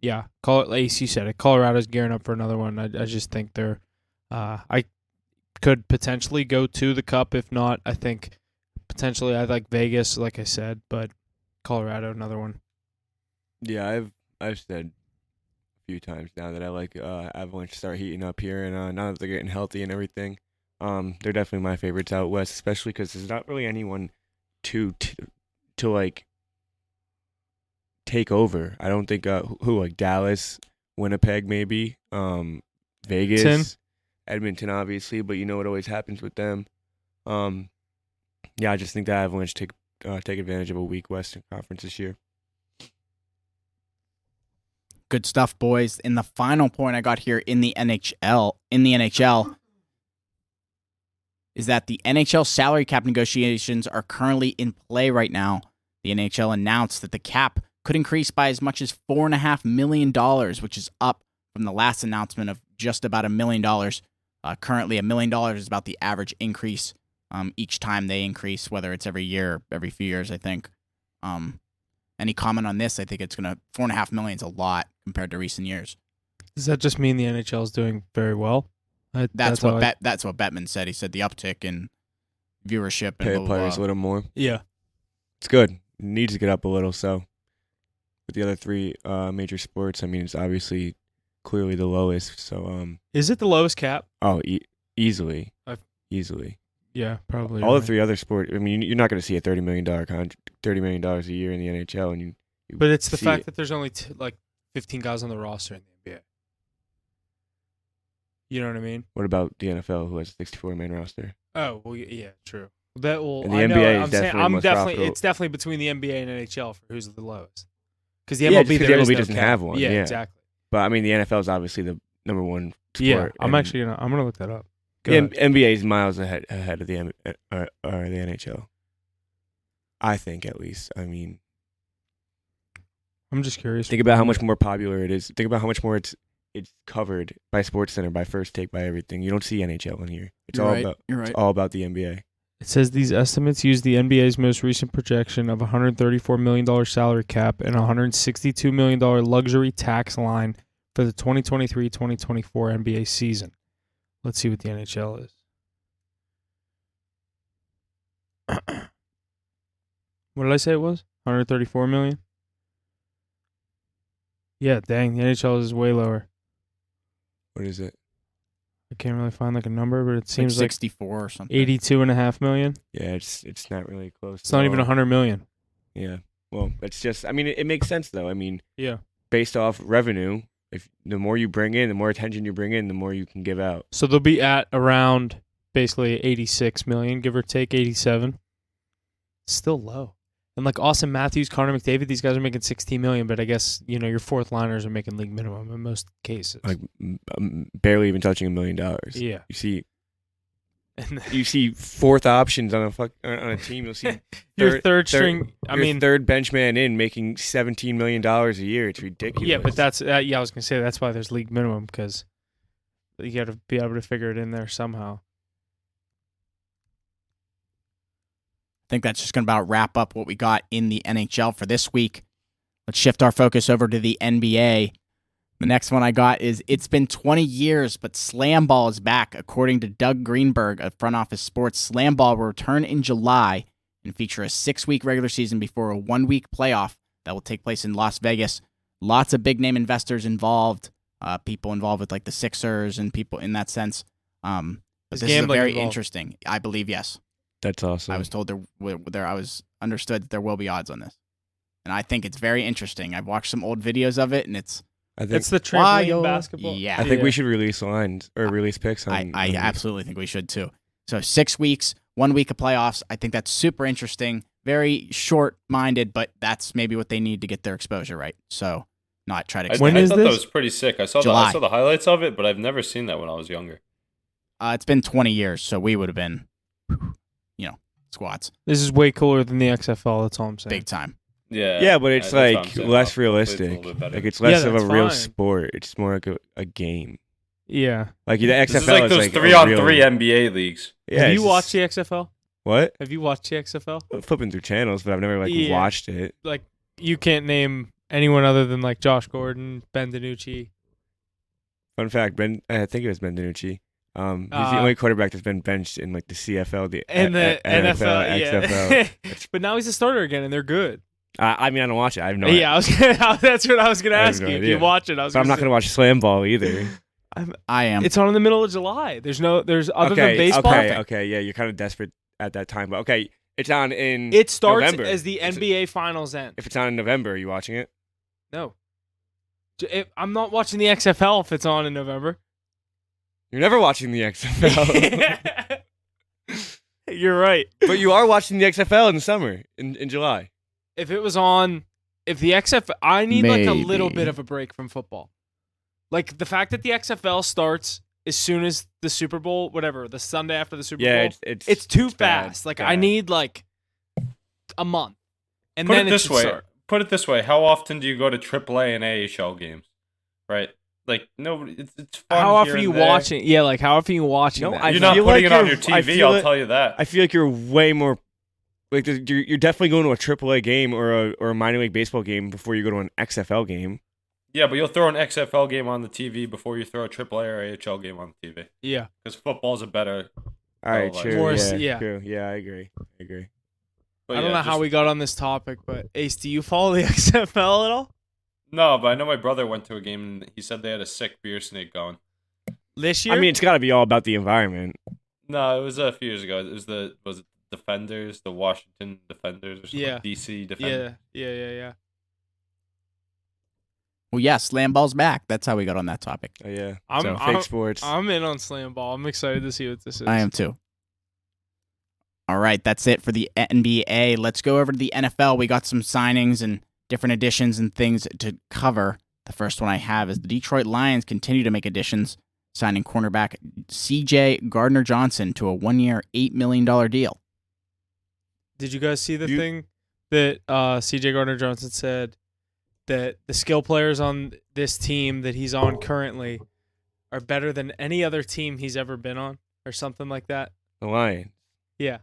yeah, Ace, you said it. Colorado's gearing up for another one. I just think they're I could potentially go to the Cup. If not, I think potentially I like Vegas, like I said, but Colorado, another one. Yeah, I've said a few times now that I like Avalanche to start heating up here, and now that they're getting healthy and everything, they're definitely my favorites out west, especially because there's not really anyone to like take over. I don't think who like Dallas, Winnipeg, maybe Vegas, Edmonton, obviously, but you know what always happens with them. Yeah, I just think the Avalanche take advantage of a weak Western Conference this year. Good stuff, boys. And the final point I got here in the NHL is that the NHL salary cap negotiations are currently in play right now. The NHL announced that the cap could increase by as much as $4.5 million, which is up from the last announcement of just about $1 million. Currently, $1 million is about the average increase each time they increase, whether it's every year or every few years, I think. Any comment on this? I think it's going to $4.5 million is a lot compared to recent years. Does that just mean the NHL is doing very well? That's what Bettman said. He said the uptick in viewership and Pay blah, blah, players blah. a little more. Yeah. It's good. It needs to get up a little. So with the other three major sports, I mean, it's obviously clearly the lowest. So Is it the lowest cap? oh, easily, easily. Yeah, probably. all right. the three other sports. I mean, you're not going to see a $30 million contract, $30 million a year in the NHL, and you But it's the see fact it. that there's only like 15 guys on the roster in the NBA. You know what I mean? What about the NFL, who has a 64-man roster? Oh, well, yeah, true. That will. And the I know, NBA is I'm saying definitely I'm most definitely. profitable. It's definitely between the NBA and NHL for who's the lowest. Because the Yeah, MLB, just 'cause the there is MLB no doesn't cap. have one, Yeah, yeah. exactly. But I mean, the NFL is obviously the number one sport. Yeah, I'm and gonna look that up. Go the ahead. NBA is miles ahead of the the NHL. I think, at least. I mean, I'm just curious. think about how much more popular it is. Think about how much more it's covered by SportsCenter, by First Take, by everything. You don't see NHL in here. It's You're all right. about. You're right. It's all about the NBA. It says these estimates use the NBA's most recent projection of $134 million salary cap and $162 million luxury tax line for the 2023-2024 NBA season. Let's see what the NHL is. What did I say it was? 134 million? Yeah, dang, the NHL is way lower. What is it? I can't really find like a number, but it seems like 64 or something. 82.5 million. Yeah, it's not really close. It's not even 100 million. Yeah. Well, it's just. I mean, it makes sense though. I mean, Yeah. based off revenue, if the more you bring in, the more attention you bring in, the more you can give out. So they'll be at around basically 86 million, give or take 87. Still low. And like Austin Matthews, Connor McDavid, these guys are making 16 million, but I guess, your fourth liners are making league minimum in most cases. Like barely even touching $1 million. Yeah. You see fourth options on a team. You'll see your third string. Third bench man in making $17 million a year. It's ridiculous. Yeah, but that's I was gonna say that's why there's league minimum, because you got to be able to figure it in there somehow. I think that's just going to about wrap up what we got in the NHL for this week. Let's shift our focus over to the NBA. The next one I got is, it's been 20 years, but Slam Ball is back. According to Doug Greenberg of Front Office Sports, Slam Ball will return in July and feature a 6-week regular season before a 1-week playoff that will take place in Las Vegas. Lots of big-name investors involved, people involved with like the Sixers and people in that sense. But this is very interesting. I believe, yes. That's awesome. I was told I was understood that there will be odds on this. And I think it's very interesting. I've watched some old videos of it, and it's the trampoline basketball. Yeah. I think we should release lines or release picks on I absolutely think we should too. So 6 weeks, 1 week of playoffs. I think that's super interesting. Very short-minded, but that's maybe what they need to get their exposure right. So not try to I When is thought this? that was pretty sick. I saw the highlights of it, but I've never seen that when I was younger. It's been 20 years, so we would have been, squats. This is way cooler than the XFL. That's all I'm saying. Big time. Yeah, but it's that's what I'm like saying. less Hopefully it's a realistic. little bit better. Like it's less of a that's real fine. sport. It's more like a game. Yeah. Like the XFL This is like those 3-on-3 NBA leagues. Yeah, Have it's you just- watched the XFL? What? Have you watched the XFL? I'm flipping through channels, but I've never Yeah. watched it. Like, you can't name anyone other than like Josh Gordon, Ben DiNucci. Fun fact: I think it was Ben DiNucci. He's the only quarterback that's been benched in like the CFL, the NFL, XFL. yeah. But now he's a starter again, and they're good. I mean, I don't watch it. I have no. Yeah, that's what I was gonna I have ask no you. If idea. you watch it, But I'm not gonna watch Slam Ball either. I am. It's on in the middle of July. There's other than baseball. Okay, yeah, you're kind of desperate at that time, but okay, it's on in. It starts November. as the NBA Finals end. If it's on in November, are you watching it? No, I'm not watching the XFL if it's on in November. You're never watching the XFL. You're right. But you are watching the XFL in the summer, in July. If it was on, if the XFL, I need like a little Maybe. bit of a break from football. Like the fact that the XFL starts as soon as the Super Bowl, whatever, the Sunday after the Super Yeah, Bowl. it's too bad, fast. Like bad. I need like a month. And Put then it this should way. start. Put it this way. How often do you go to AAA and AHL games? Right? Like nobody. It's fun. How here often are and you there. watching? Yeah, like how often are you watching? No, that? I You're not feel putting like it on you're- your I TV. feel I'll it- tell you that. I feel like you're way more. Like you're definitely going to a AAA game or a minor league baseball game before you go to an XFL game. Yeah, but you'll throw an XFL game on the TV before you throw a AAA or AHL game on the TV. Yeah. Because football's a better. All right, like- true. More, yeah, yeah. true. Yeah, I agree. But I don't yeah, know how just- we got on this topic, but Ace, do you follow the XFL at all? No, but I know my brother went to a game and he said they had a sick beer snake going. This year? I mean, it's got to be all about the environment. No, it was a few years ago. It was it Defenders, the Washington Defenders or something? Yeah. DC Defenders. yeah. Well, yeah, slam ball's back. That's how we got on that topic. Oh yeah, I'm fake sports. I'm in on slam ball. I'm excited to see what this is. I am too. All right, that's it for the NBA. Let's go over to the NFL. We got some signings and different additions and things to cover. The first one I have is the Detroit Lions continue to make additions, signing cornerback C.J. Gardner-Johnson to a 1-year, $8 million deal. Did you guys see the thing that C.J. Gardner-Johnson said that the skill players on this team that he's on currently are better than any other team he's ever been on, or something like that? The Lions. Yeah.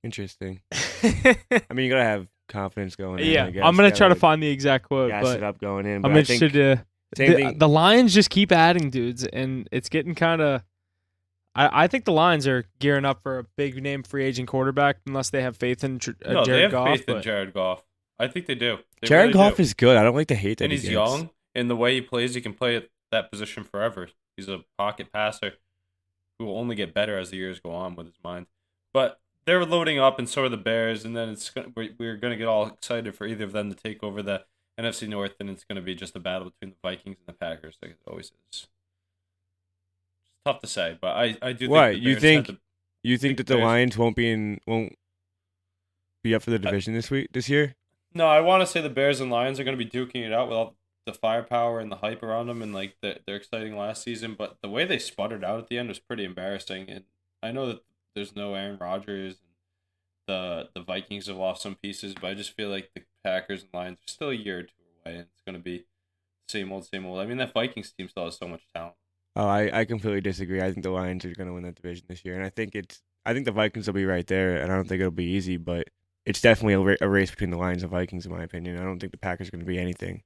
Interesting. I mean, you gotta have confidence going in. Yeah, I guess. I'm gonna try to Gotta find the exact quote, gas but it up going in. But I'm I interested think to. same thing. The Lions just keep adding dudes, and it's getting kind of. I think the Lions are gearing up for a big name free agent quarterback, unless they have faith in No, Jared they have Goff. faith in Jared Goff. I think they do. They Jared really Goff do. is good. I don't like to hate that. And he's young, and the way he plays, he can play at that position forever. He's a pocket passer who will only get better as the years go on with his mind. But they're loading up, and so are the Bears, and then we're going to get all excited for either of them to take over the NFC North, and it's going to be just a battle between the Vikings and the Packers, like it always is. It's tough to say, but I do What think you think? You think that the Bears- Lions won't be up for the division this year? No, I want to say the Bears and Lions are going to be duking it out with all the firepower and the hype around them, and like they're exciting last season. But the way they sputtered out at the end was pretty embarrassing. And I know that there's no Aaron Rodgers, and the Vikings have lost some pieces, but I just feel like the Packers and Lions are still a year or two away, and it's going to be same old, same old. I mean, that Vikings team still has so much talent. Oh, I completely disagree. I think the Lions are going to win that division this year, and I think the Vikings will be right there, and I don't think it'll be easy, but it's definitely a race between the Lions and Vikings, in my opinion. I don't think the Packers are going to be anything.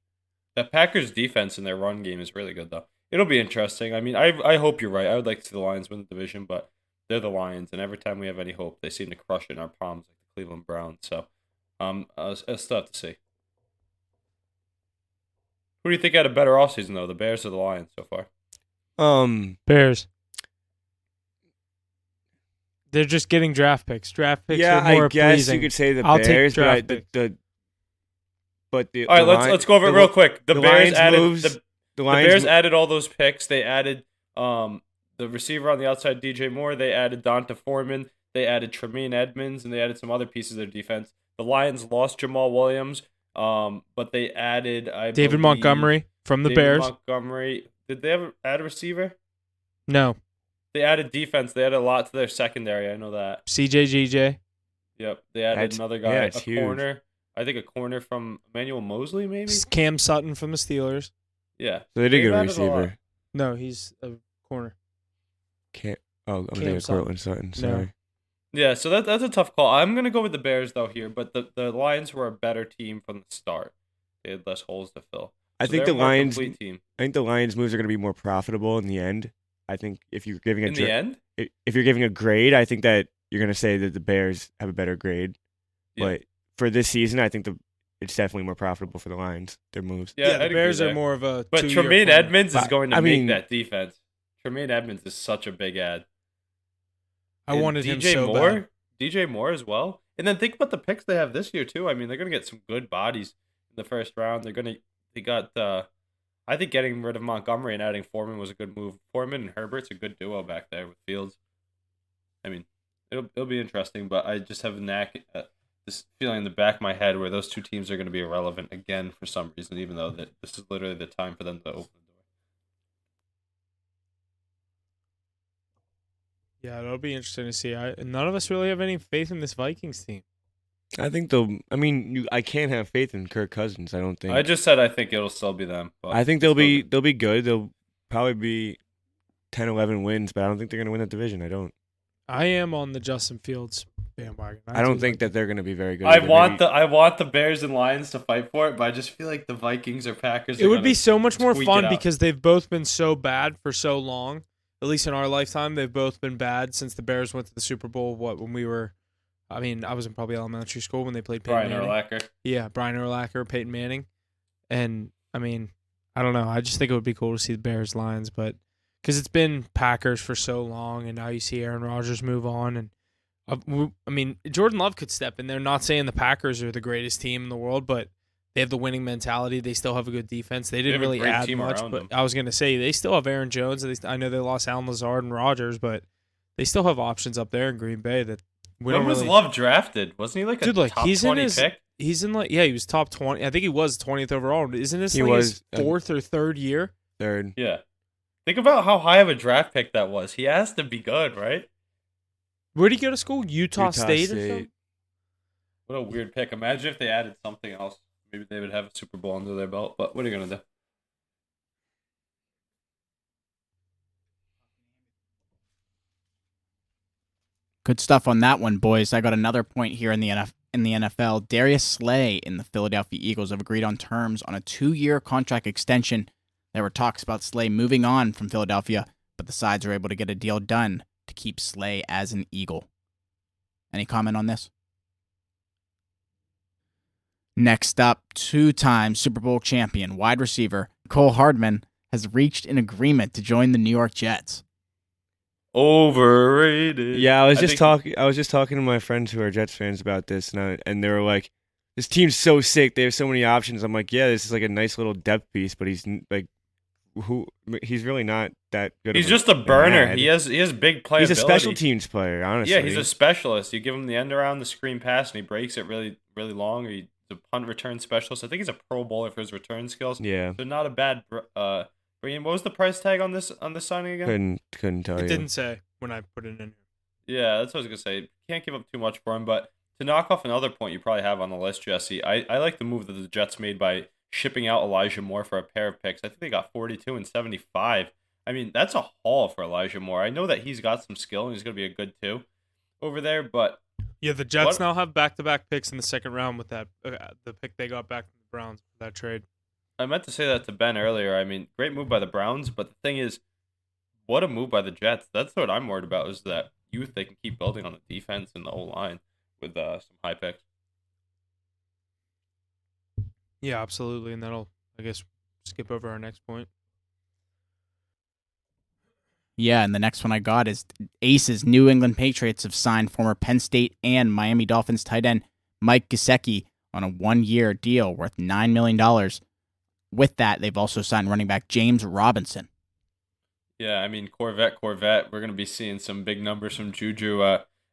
The Packers' defense and their run game is really good, though. It'll be interesting. I mean, I hope you're right. I would like to see the Lions win the division, but they're the Lions, and every time we have any hope, they seem to crush it in our palms like the Cleveland Browns. So, I'll still have to see. Who do you think had a better offseason, though, the Bears or the Lions so far? Bears. They're just getting draft picks. Draft picks Yeah, are more I guess pleasing. you could say the I'll take Bears, draft but the All right, let's go over it real quick. The Bears Lions added moves, the Bears added all those picks. They added the receiver on the outside, DJ Moore. They added Donta Foreman. They added Tremaine Edmonds, and they added some other pieces of their defense. The Lions lost Jamal Williams, but they added David believe, Montgomery from the David Bears. Montgomery. Did they ever add a receiver? No. They added defense. They added a lot to their secondary. I know that. CJ. Yep. They added another guy, yeah, a it's huge. corner. I think a corner from Emmanuel Mosley, maybe. Cam Sutton from the Steelers. Yeah. So they did get a They've added lot. receiver. No, he's a corner. I'm thinking Cam of Sutton. Cortland Sutton. No. Sorry. Yeah, so that's a tough call. I'm gonna go with the Bears though here, but the Lions were a better team from the start. They had less holes to fill. I So think they're the a more Lions. complete team. I think the Lions moves are going to be more profitable in the end. I think if you're giving In the end, if you're giving a grade, I think that you're going to say that the Bears have a better grade. Yeah. But for this season, I think it's definitely more profitable for the Lions. Their moves. yeah, the I'd Bears agree are there. more of a But two-year Tremaine plan. Edmonds is But, going to I make mean- that defense. Tremaine Edmonds is such a big ad. I And wanted him DJ so Moore, bad. DJ Moore as well. And then think about the picks they have this year too. I mean, they're gonna get some good bodies in the first round. They got I think getting rid of Montgomery and adding Foreman was a good move. Foreman and Herbert's a good duo back there with Fields. I mean, it'll be interesting, but I just have this feeling in the back of my head where those two teams are going to be irrelevant again for some reason, even though that this is literally the time for them to open the door. Yeah, it'll be interesting to see. None of us really have any faith in this Vikings team. I think I can't have faith in Kirk Cousins. I don't think. I just said I think it'll still be them. But I think they'll be good. They'll probably be 10, 11 wins, but I don't think they're going to win that division. I don't. I am on the Justin Fields bandwagon. I don't think that they're going to be very good. I either. want Maybe- the Bears and Lions to fight for it, but I just feel like the Vikings or Packers. it would be so much more squeak fun it out. because they've both been so bad for so long. At least in our lifetime, they've both been bad since the Bears went to the Super Bowl. When we were, I mean, I was in probably elementary school when they played Peyton Brian Manning. Urlacher. Yeah, Brian Urlacher, Peyton Manning. And, I mean, I don't know. I just think it would be cool to see the Bears Lions, but because it's been Packers for so long, and now you see Aaron Rodgers move on. And I mean, Jordan Love could step in there. Not saying the Packers are the greatest team in the world, but They have the winning mentality. They still have a good defense. They didn't have a really great add team much, around but them. I was going to say they still have Aaron Jones. I know they lost Alan Lazard and Rogers, but they still have options up there in Green Bay that we When don't was really. Love drafted? Wasn't he like a Dude, like top he's 20 in his. pick? He's in like he was top 20. I think he was 20th overall. Isn't this He like his was, fourth or third year? Third. Yeah. Think about how high of a draft pick that was. He has to be good, right? Where'd he go to school? Utah State or something? What a weird pick. Imagine if they added something else. Maybe they would have a Super Bowl under their belt. But what are you going to do? Good stuff on that one, boys. I got another point here in the NFL. Darius Slay and the Philadelphia Eagles have agreed on terms on a 2-year contract extension. There were talks about Slay moving on from Philadelphia, but the sides were able to get a deal done to keep Slay as an Eagle. Any comment on this? Next up, 2-time Super Bowl champion wide receiver Cole Hardman has reached an agreement to join the New York Jets. Overrated. Yeah, I was just talking to my friends who are Jets fans about this, and they were like, "This team's so sick. They have so many options." I'm like, "Yeah, this is like a nice little depth piece, but he's really not that good." He's just a burner. He has big playability. He's a special teams player, honestly. Yeah, he's a specialist. You give him the end around the screen pass, and he breaks it really, really long. Or he's a punt return specialist. I think he's a Pro Bowler for his return skills. Yeah, so not a bad. Brian, what was the price tag on this signing again? Couldn't tell you. It didn't say when I put it in here. Yeah, that's what I was gonna say. Can't give up too much for him, but to knock off another point you probably have on the list, Jesse, I like the move that the Jets made by shipping out Elijah Moore for a pair of picks. I think they got 42 and 75. I mean, that's a haul for Elijah Moore. I know that he's got some skill and he's gonna be a good two over there, but Yeah, the Jets now have back-to-back picks in the second round with that the pick they got back from the Browns for that trade. I meant to say that to Ben earlier. I mean, great move by the Browns, but the thing is, what a move by the Jets. That's what I'm worried about is that youth they can keep building on the defense and the whole line with some high picks. Yeah, absolutely, and that'll, I guess, skip over our next point. Yeah, and the next one I got is Aces New England Patriots have signed former Penn State and Miami Dolphins tight end Mike Gesicki on a 1-year deal worth $9 million. With that, they've also signed running back James Robinson. Yeah, I mean, Corvette. We're going to be seeing some big numbers from Juju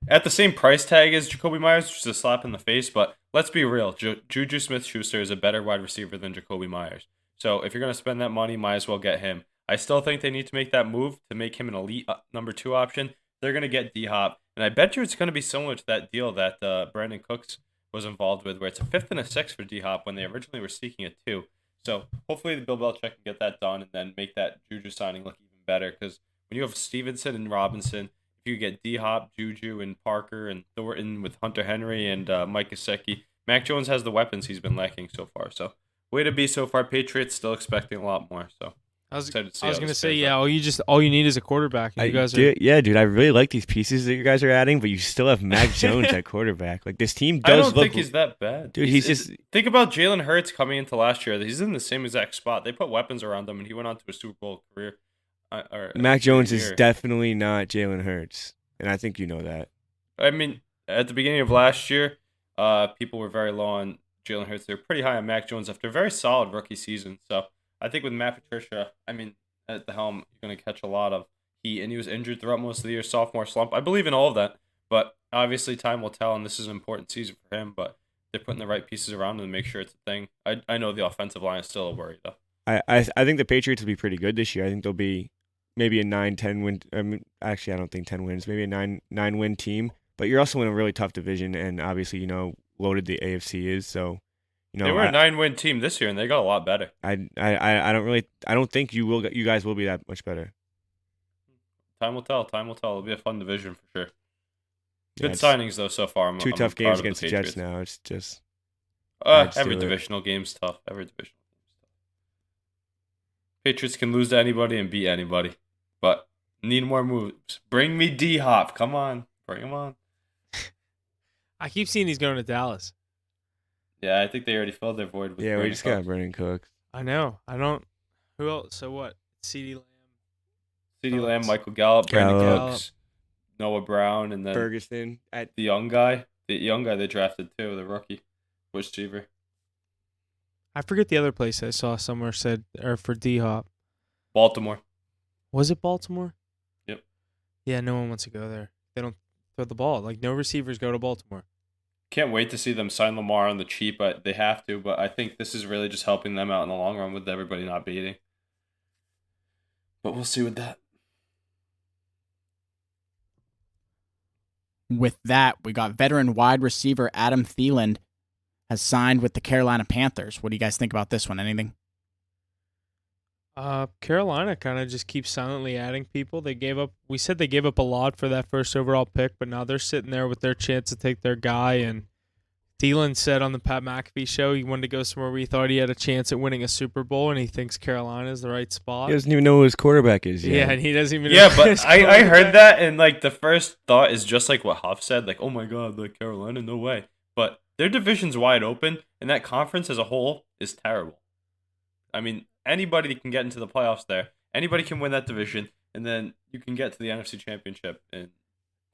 at the same price tag as Jacoby Myers, which is a slap in the face. But let's be real. Juju Smith-Schuster is a better wide receiver than Jacoby Myers. So if you're going to spend that money, might as well get him. I still think they need to make that move to make him an elite number 2 option. They're going to get D-Hop. And I bet you it's going to be similar to that deal that Brandon Cooks was involved with, where it's a 5th and a 6th for D-Hop when they originally were seeking a 2. So hopefully Bill Belichick can get that done and then make that Juju signing look even better. Because when you have Stevenson and Robinson, if you get D-Hop, Juju, and Parker and Thornton with Hunter Henry and Mike Gesicki, Mac Jones has the weapons he's been lacking so far. So way to be so far. Patriots still expecting a lot more. So I was excited to see going how to this say, pans yeah, out. all you need is a quarterback. And you guys are dude, I really like these pieces that you guys are adding, but you still have Mac Jones at quarterback. Like, this team does I don't look, think he's that bad. Dude, he's just... Think about Jalen Hurts coming into last year. He's in the same exact spot. They put weapons around him, and he went on to a Super Bowl career. Mac Jones is definitely not Jalen Hurts, and I think you know that. I mean, at the beginning of last year, people were very low on Jalen Hurts. They were pretty high on Mac Jones after a very solid rookie season. So I think with Matt Patricia, at the helm, you're going to catch a lot of heat. And he was injured throughout most of the year, sophomore slump. I believe in all of that. But obviously time will tell, and this is an important season for him. But they're putting the right pieces around him to make sure it's a thing. I know the offensive line is still a worry, though. I think the Patriots will be pretty good this year. I think they'll be maybe a 9-10 win. Actually, I don't think 10 wins. Maybe a 9-win team. But you're also in a really tough division, and obviously, loaded the AFC is. So, they were a 9-win team this year, and they got a lot better. I don't think you guys will be that much better. Time will tell. It'll be a fun division for sure. Good Yeah, signings though so far. Two tough games against the Jets now. It's just every divisional game's tough. Patriots can lose to anybody and beat anybody, but need more moves. Bring me D-Hop. Come on, bring him on. I keep seeing he's going to Dallas. Yeah, I think they already filled their void with we Brandon just Cooks. got Brandon Cooks. I know. I don't. Who else? So what? CeeDee Lamb, Michael Gallup, Brandon Gallup. Cooks, Noah Brown, and then Ferguson the young guy they drafted too, the rookie receiver. I forget the other place I saw somewhere said or for D-Hop. Baltimore. Was it Baltimore? Yep. Yeah, no one wants to go there. They don't throw the ball. Like, no receivers go to Baltimore. Can't wait to see them sign Lamar on the cheap, but they have to. But I think this is really just helping them out in the long run with everybody not beating. But we'll see with that. With that, we got veteran wide receiver Adam Thielen has signed with the Carolina Panthers. What do you guys think about this one? Anything? Carolina kind of just keeps silently adding people. We said they gave up a lot for that first overall pick, but now they're sitting there with their chance to take their guy. And Thielen said on the Pat McAfee show he wanted to go somewhere where he thought he had a chance at winning a Super Bowl, and he thinks Carolina is the right spot. He doesn't even know who his quarterback is yet. Yeah, and he doesn't even know Yeah, who but his I quarterback heard is. that, and like the first thought is just like what Huff said, like, oh my god, like Carolina, no way. But their division's wide open, and that conference as a whole is terrible. I mean, anybody can get into the playoffs there. Anybody can win that division, and then you can get to the NFC Championship and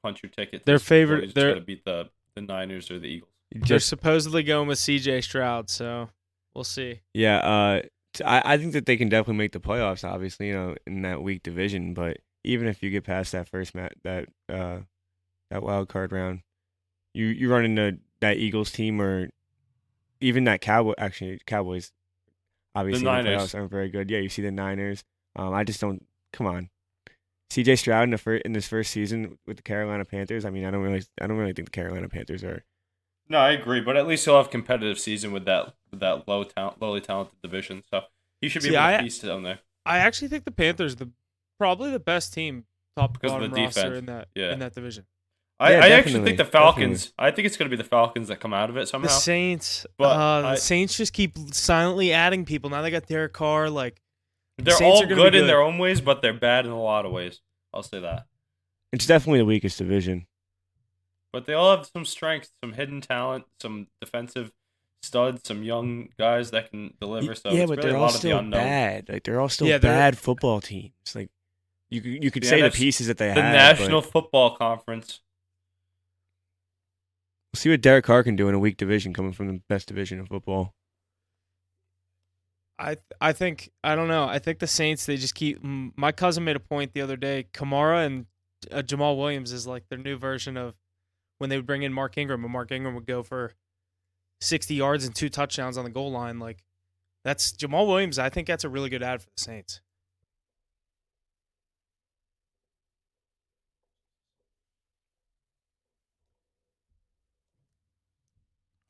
punch your ticket. Their to the Super Bowl. favorite- You just their- gotta beat the Niners or the Eagles. They're supposedly going with C.J. Stroud, so we'll see. Yeah, I think that they can definitely make the playoffs. Obviously, in that weak division. But even if you get past that first that wild card round, you run into that Eagles team or even that Cowboys. Obviously, The the Niners. playoffs aren't very good. Yeah, you see the Niners. I just don't. Come on, C.J. Stroud in his first season with the Carolina Panthers. I mean, I don't really think the Carolina Panthers are. No, I agree, but at least he'll have competitive season with that lowly talented division. So he should be See, able to feast down there. I actually think the Panthers probably the best team, top to Because of bottom the roster defense. in that division. I Yeah, actually definitely, think the Falcons. I think it's going to be the Falcons that come out of it somehow. The Saints, But the Saints just keep silently adding people. Now they got Derek Carr. Like They're Saints all are gonna good be in their own ways, but they're bad in a lot of ways. I'll say that. It's definitely the weakest division. But they all have some strengths, some hidden talent, some defensive studs, some young guys that can deliver. So yeah, it's but really they're a all lot of the still unknown. bad. Like they're all still Yeah, they're- bad football teams. Like you could The say the NFC pieces that they The have. National but Football Conference. we'll see what Derek Carr can do in a weak division, coming from the best division of football. I think I don't know. I think the Saints they just keep. My cousin made a point the other day. Kamara and Jamal Williams is like their new version of when they would bring in Mark Ingram, and Mark Ingram would go for 60 yards and 2 touchdowns on the goal line. Like that's Jamal Williams. I think that's a really good ad for the Saints.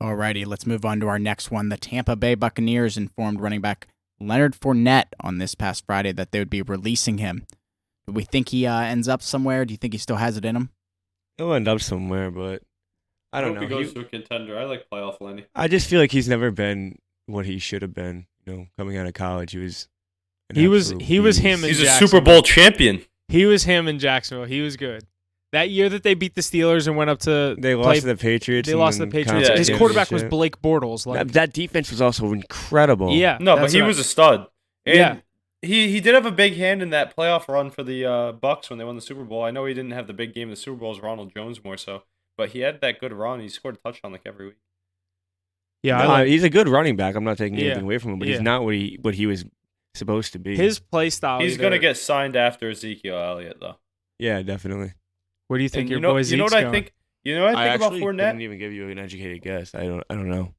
Alrighty, let's move on to our next one. The Tampa Bay Buccaneers informed running back Leonard Fournette on this past Friday that they would be releasing him. Do we think he ends up somewhere? Do you think he still has it in him? He'll end up somewhere, but I don't hope know. he goes to a contender. I like playoff Lenny. I just feel like he's never been what he should have been. Coming out of college, he was. He was him in He's a Jacksonville. Super Bowl champion. He was him in Jacksonville. He was good. That year that they beat the Steelers and went up to They lost to the Patriots. They and lost to then the Patriots. Yeah, His yeah. quarterback was championship. Blake Bortles. Like That defense was also incredible. yeah, No, but that's he what was a stud. And Yeah. he did have a big hand in that playoff run for the Bucks when they won the Super Bowl. I know he didn't have the big game in the Super Bowl as Ronald Jones more so, but he had that good run. He scored a touchdown like every week. yeah. He's a good running back. I'm not taking Yeah, anything away from him, but yeah. he's not what he was supposed to be. His play style. He's either- gonna get signed after Ezekiel Elliott though. Yeah, definitely. Where do you think And your you know, boy you know Zeke's what I going? think? You know what I think about actually Fournette? couldn't even give you an educated guess. I don't know.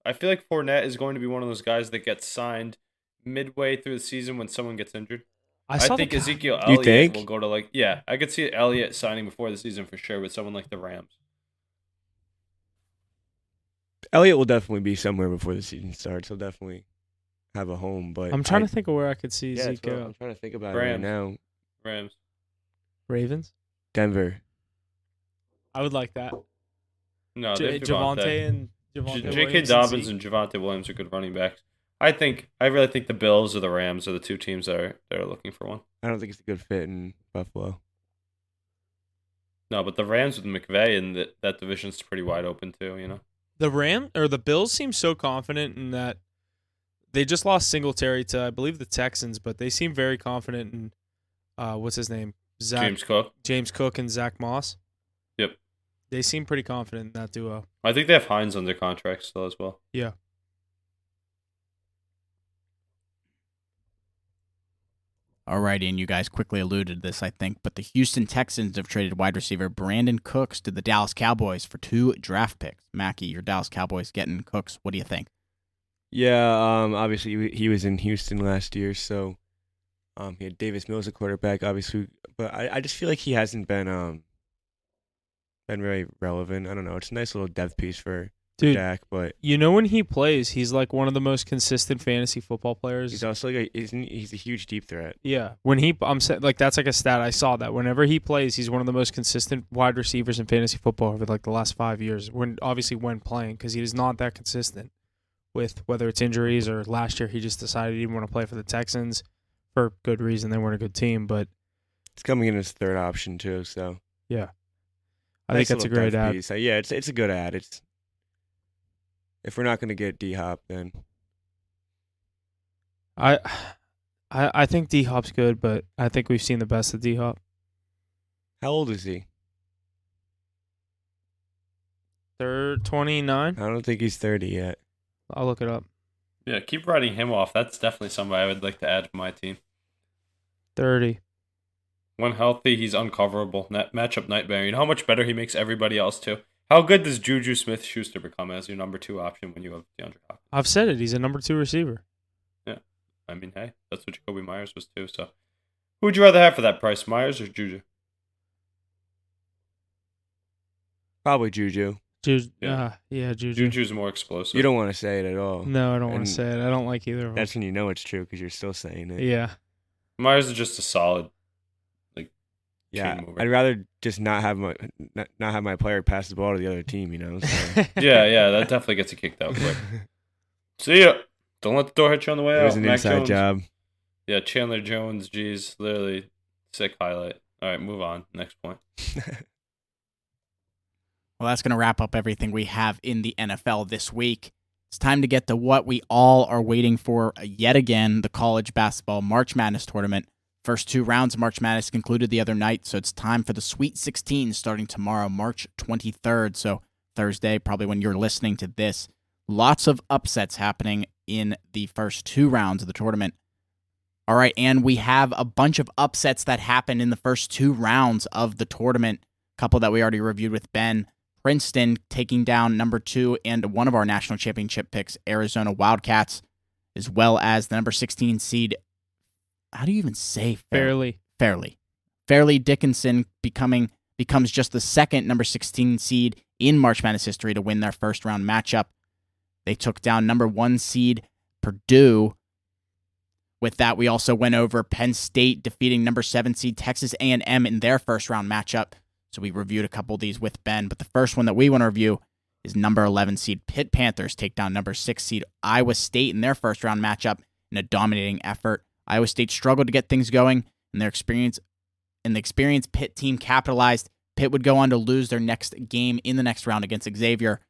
I feel like Fournette is going to be one of those guys that gets signed midway through the season when someone gets injured. I saw think the, Ezekiel You Elliott think? will go to I could see Elliott signing before the season for sure with someone like the Rams. Elliott will definitely be somewhere before the season starts. He'll definitely have a home. But I'm trying to think of where I could see Yeah, Zeke that's what go. I'm trying to think about it right Rams. now. Rams. Ravens. Denver. I would like that. No, they have Javonte. Javante and Javonte J.K. Williams Dobbins Zeke. and Javonte Williams are good running backs. I really think the Bills or the Rams are the two teams that are looking for one. I don't think it's a good fit in Buffalo. No, but the Rams with McVay and that division's pretty wide open too. The Bills seem so confident in that they just lost Singletary to I believe the Texans, but they seem very confident in what's his name? James Cook and Zach Moss. Yep. They seem pretty confident in that duo. I think they have Hines under contract still as well. Yeah. Alrighty, and you guys quickly alluded to this, I think, but the Houston Texans have traded wide receiver Brandon Cooks to the Dallas Cowboys for 2 draft picks. Mackie, your Dallas Cowboys getting Cooks. What do you think? Yeah, obviously he was in Houston last year, so he had Davis Mills at quarterback, obviously, but I just feel like he hasn't been very relevant. I don't know. It's a nice little depth piece for Dak, but when he plays, he's like one of the most consistent fantasy football players. he's also like he's a huge deep threat. Yeah, I'm saying like that's like a stat I saw that whenever he plays, he's one of the most consistent wide receivers in fantasy football over like the last 5 years. When playing, because he is not that consistent with whether it's injuries or last year he just decided he didn't want to play for the Texans for good reason. They weren't a good team, but it's coming in as third option too. So yeah, I think that's a great ad. So yeah, it's a good ad. It's if we're not going to get D-Hop, then I think D-Hop's good, but I think we've seen the best of D-Hop. How old is he? 29. I don't think he's 30 yet. I'll look it up. Yeah, keep writing him off. That's definitely somebody I would like to add to my team. 30. When healthy, he's uncoverable. Matchup nightmare. You know how much better he makes everybody else too? How good does Juju Smith-Schuster become as your number 2 option when you have DeAndre Hopkins? I've said it. He's a number 2 receiver. Yeah. I mean, hey, that's what Jacoby Myers was too. So, who would you rather have for that price, Myers or Juju? Probably Juju. Yeah, Juju. Juju's more explosive. You don't want to say it at all. No, I don't want to say it. I don't like either of them. That's when you know it's true because you're still saying it. Yeah. Myers is just a solid. Yeah, I'd rather just not have my player pass the ball to the other team, you know. So. yeah, that definitely gets you kicked out quick. See ya. Don't let the door hit you on the way out. It was an Mac inside Jones. job. Yeah, Chandler Jones, geez, literally sick highlight. All right, move on. Next point. Well, that's going to wrap up everything we have in the NFL this week. It's time to get to what we all are waiting for yet again, the college basketball March Madness tournament. First 2 rounds of March Madness concluded the other night, so it's time for the Sweet 16 starting tomorrow, March 23rd, so Thursday, probably when you're listening to this. Lots of upsets happening in the first 2 rounds of the tournament. All right, and we have a bunch of upsets that happened in the first 2 rounds of the tournament, a couple that we already reviewed with Ben. Princeton taking down number 2 and one of our national championship picks, Arizona Wildcats, as well as the number 16 seed. How do you even say Fairleigh Dickinson becomes just the second number 16 seed in March Madness history to win their first round matchup. They took down number 1 seed Purdue. With that, we also went over Penn State defeating number 7 seed Texas A&M in their first round matchup. So we reviewed a couple of these with Ben, but the first one that we want to review is number 11 seed Pitt Panthers take down number 6 seed Iowa State in their first round matchup in a dominating effort. Iowa State struggled to get things going, and the experienced Pitt team capitalized. Pitt would go on to lose their next game in the next round against Xavier,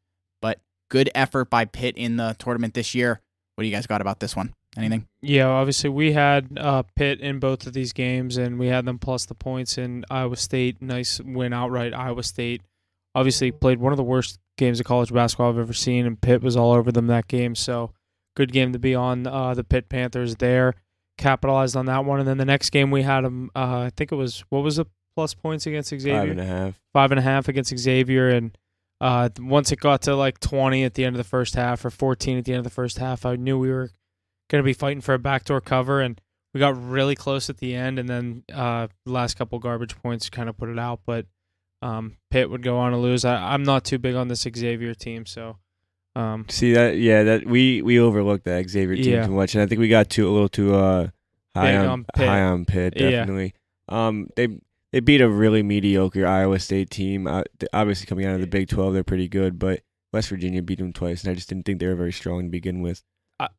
but good effort by Pitt in the tournament this year. What do you guys got about this one? Anything? Yeah, obviously we had Pitt in both of these games, and we had them plus the points in Iowa State. Nice win outright. Iowa State obviously played one of the worst games of college basketball I've ever seen, and Pitt was all over them that game. So good game to be on the Pitt Panthers there. Capitalized on that one. And then the next game we had them, I think it was, what was the plus points against Xavier? 5.5. 5.5 against Xavier. And once it got to like 20 at the end of the first half or 14 at the end of the first half, I knew we were going to be fighting for a backdoor cover. And we got really close at the end. And then the last couple garbage points kind of put it out. But Pitt would go on to lose. I'm not too big on this Xavier team, so. See that we overlooked that Xavier team too much, and I think we got a little too high on Pitt. Definitely. Yeah. They beat a really mediocre Iowa State team. Obviously coming out of the Big 12, they're pretty good, but West Virginia beat them twice, and I just didn't think they were very strong to begin with.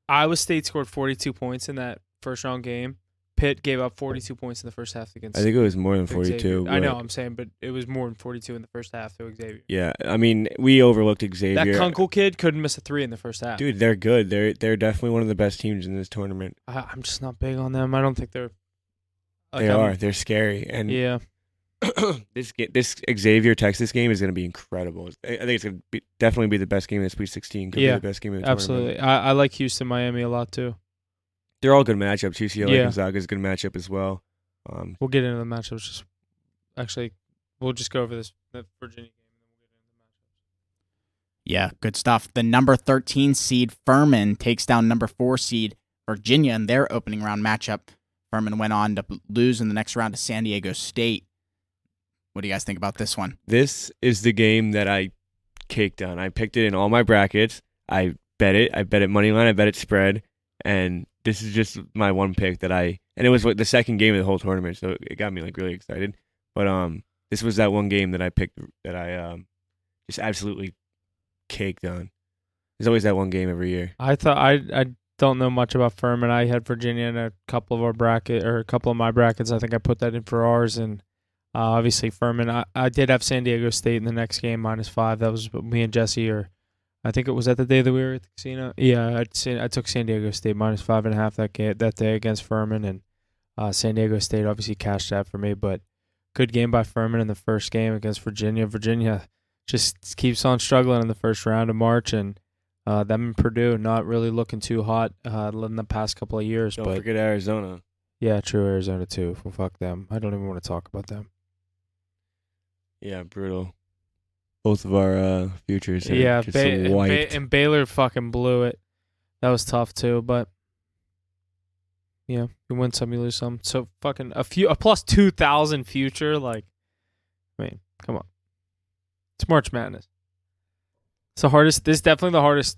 Iowa State scored 42 points in that first round game. Pitt gave up 42 points in the first half against. I think it was more than 42. I know, I'm saying, but it was more than 42 in the first half to Xavier. Yeah, I mean, we overlooked Xavier. That Kunkel kid couldn't miss a 3 in the first half. Dude, they're good. They're definitely one of the best teams in this tournament. I'm just not big on them. I don't think they're. They are. They're scary, and yeah. this Xavier Texas game is going to be incredible. I think it's going to definitely be the best game in the Sweet 16. Could be the best game in the absolutely. tournament. I like Houston, Miami a lot too. they're all good matchups. UCLA Yeah. Gonzaga is a good matchup as well. We'll get into the matchups. We'll just go over the Virginia game, and then we'll get into the matchups. Yeah, good stuff. The number 13 seed Furman takes down number 4 seed Virginia in their opening round matchup. Furman went on to lose in the next round to San Diego State. What do you guys think about this one? This is the game that I caked on. I picked it in all my brackets. I bet it. I bet it money line. I bet it spread. And this is just my one pick and it was the second game of the whole tournament, so it got me like really excited. But this was that one game that I picked that I just absolutely caked on. There's always that one game every year. I don't know much about Furman. I had Virginia in a couple of my brackets. I think I put that in for ours, and obviously Furman. I did have San Diego State in the next game -5. That was me and Jesse, or I think it was at the day that we were at the casino. Yeah, I took San Diego State -5.5 that day against Furman, and San Diego State obviously cashed that for me. But good game by Furman in the first game against Virginia. Virginia just keeps on struggling in the first round of March, and them and Purdue not really looking too hot in the past couple of years. Don't but forget Arizona. yeah, true, Arizona too. Well, fuck them. I don't even want to talk about them. Yeah, brutal. Both of our futures. Yeah, just wiped. and Baylor fucking blew it. That was tough too, but yeah, you win some, you lose some. So fucking a plus 2,000 future, like, I mean, come on, it's March Madness. It's the hardest. This is definitely the hardest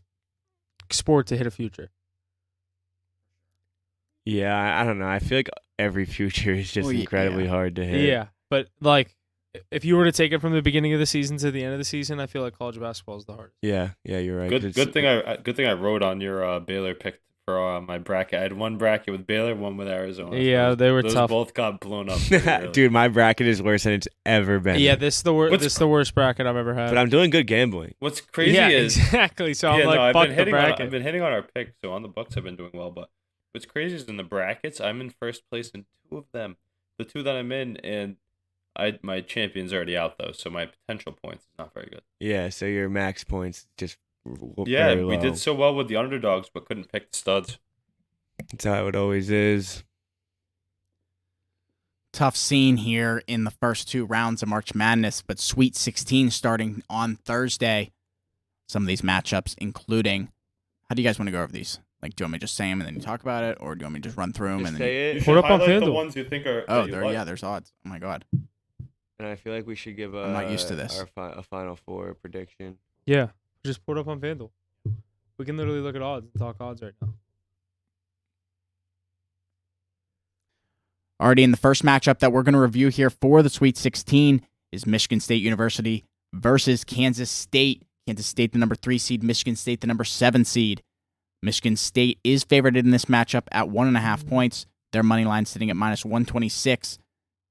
sport to hit a future. Yeah, I don't know. I feel like every future is just incredibly hard to hit. Yeah, but like, if you were to take it from the beginning of the season to the end of the season, I feel like college basketball is the hardest. Yeah, you're right. Good thing I wrote on your Baylor pick for my bracket. I had one bracket with Baylor, one with Arizona. Yeah, they were those tough. Both got blown up. Really. Dude, my bracket is worse than it's ever been. Yeah, this is the worst. This is the worst bracket I've ever had. But I'm doing good gambling. What's crazy yeah, is exactly. So I'm like, I've fuck been the hitting bracket. I've been hitting on our picks, so on the books I've been doing well. But what's crazy is in the brackets, I'm in first place in 2 of them. The 2 that I'm in, and my champion's already out though, so my potential points is not very good. Yeah, so your max points just very low. We did so well with the underdogs, but couldn't pick the studs. That's how it always is. Tough scene here in the first 2 rounds of March Madness, but Sweet 16 starting on Thursday. Some of these matchups, including, how do you guys want to go over these? Like, do you want me to just say them and then you talk about it, or do you want me to just run through them Just and say then? it. Put up on highlight the FanDuel. ones you think are. Oh, that you like. there's odds. Oh my god. And I feel like we should give I'm not used to this. a Final Four prediction. Yeah, just put it up on FanDuel. We can literally look at odds and talk odds right now. Already in the first matchup that we're going to review here for the Sweet 16 is Michigan State University versus Kansas State. Kansas State, the number 3 seed. Michigan State, the number 7 seed. Michigan State is favored in this matchup at 1.5 points. Their money line sitting at -126.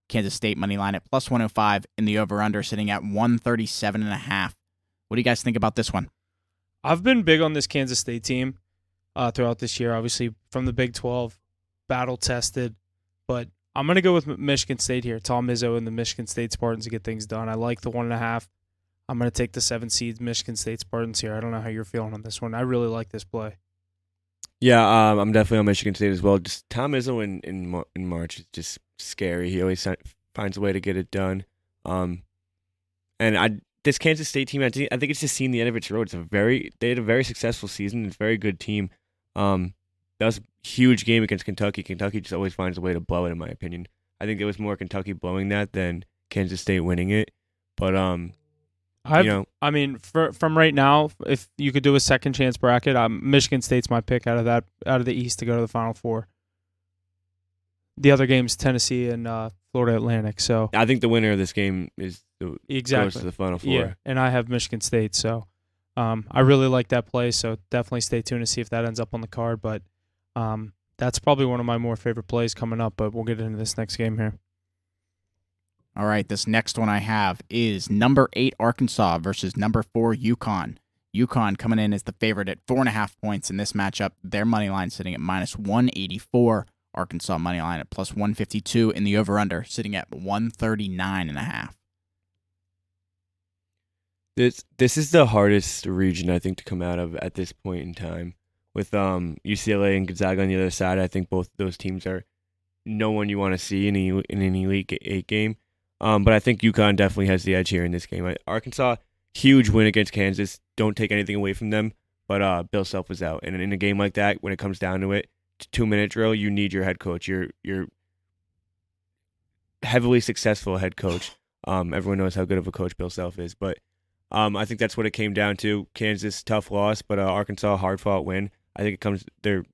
Kansas State money line at +105, and the over/under sitting at 137.5. What do you guys think about this one? I've been big on this Kansas State team throughout this year, obviously from the Big 12, battle tested, but I'm going to go with Michigan State here. Tom Izzo and the Michigan State Spartans to get things done. I like the 1.5. I'm going to take the 7 seeds Michigan State Spartans here. I don't know how you're feeling on this one. I really like this play. Yeah, I'm definitely on Michigan State as well. Just Tom Izzo in March is just scary. He always finds a way to get it done. And this Kansas State team, I think it's just seen the end of its road. They had a very successful season. It's a very good team. That was a huge game against Kentucky. Kentucky just always finds a way to blow it, in my opinion. I think it was more Kentucky blowing that than Kansas State winning it. But I mean, from right now, if you could do a second chance bracket, Michigan State's my pick out of the East to go to the Final Four. The other games, Tennessee and Florida Atlantic. So I think the winner of this game goes exactly to the Final Four. Yeah, and I have Michigan State, so I really like that play. So definitely stay tuned to see if that ends up on the card. But that's probably one of my more favorite plays coming up. But we'll get into this next game here. All right, this next one I have is number 8 Arkansas versus number 4 UConn. UConn coming in as the favorite at 4.5 points in this matchup. Their money line sitting at -184. Arkansas money line at +152, and the over/under sitting at 139.5. This is the hardest region I think to come out of at this point in time. with UCLA and Gonzaga on the other side. I think both those teams are no one you want to see in an Elite Eight game. But I think UConn definitely has the edge here in this game. Arkansas, huge win against Kansas. Don't take anything away from them. But Bill Self was out, and in a game like that, when it comes down to it, 2-minute drill, you need your head coach. You're heavily successful head coach. Everyone knows how good of a coach Bill Self is, but I think that's what it came down to. Kansas, tough loss, but Arkansas, hard fought win. I think it comes their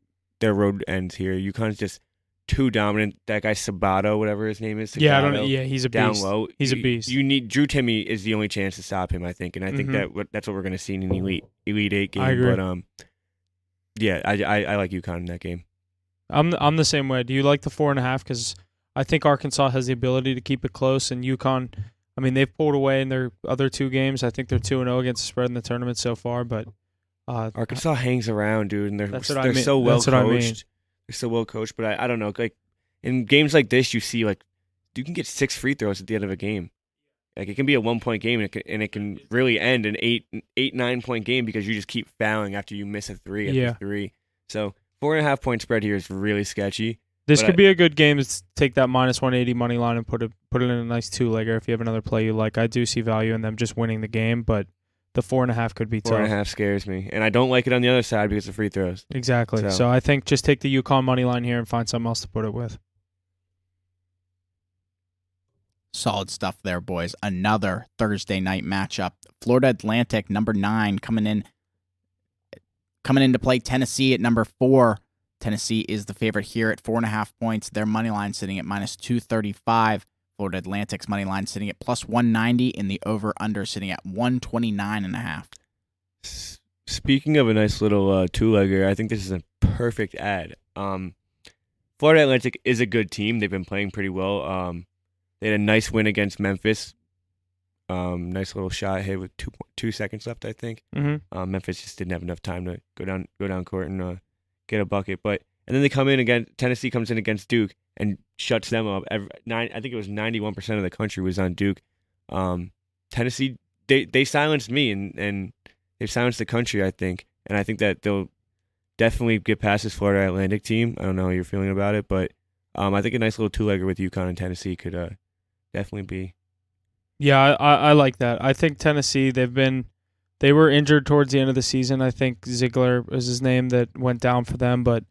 road ends here. UConn's just too dominant. That guy Sabato, whatever his name is. Yeah, Sabato, he's a down beast. low. He's a beast. You need Drew Timme is the only chance to stop him, I think, and I think that's what we're going to see in an Elite Eight game. I agree. But yeah, I like UConn in that game. I'm the same way. Do you like the 4.5? Because I think Arkansas has the ability to keep it close, and UConn, I mean, they've pulled away in their other two games. I think they're 2-0 against the spread in the tournament so far, but Arkansas hangs around, dude, and they're so well coached. What I mean. They're so well coached, but I don't know. Like in games like this, you see like you can get 6 free throws at the end of a game. Like it can be a 1-point game, and it can really end an 9-point game because you just keep fouling after you miss a 3 after 3. So 4.5-point spread here is really sketchy. This could be a good game to take that minus 180 money line and put it in a nice 2-legger if you have another play you like. I do see value in them just winning the game, but the 4.5 could be tough. 4.5 scares me, and I don't like it on the other side because of free throws. Exactly. So I think just take the UConn money line here and find something else to put it with. Solid stuff there, boys. Another Thursday night matchup. Florida Atlantic, number 9, coming in to play Tennessee at number 4. Tennessee is the favorite here at 4.5 points. Their money line sitting at minus 235. Florida Atlantic's money line sitting at plus 190, and the over/under sitting at 129.5. Speaking of a nice little 2-legger, I think this is a perfect ad. Florida Atlantic is a good team. They've been playing pretty well. They had a nice win against Memphis. Nice little shot hit with 2 seconds left, I think. Mm-hmm. Memphis just didn't have enough time to go down court and get a bucket. And then they come in again. Tennessee comes in against Duke and shuts them up. I think it was 91% of the country was on Duke. Tennessee, they silenced me and they've silenced the country, I think. And I think that they'll definitely get past this Florida Atlantic team. I don't know how you're feeling about it, but I think a nice little 2-legger with UConn and Tennessee could definitely be. Yeah, I like that. I think Tennessee, they were injured towards the end of the season. I think Ziegler was his name that went down for them, but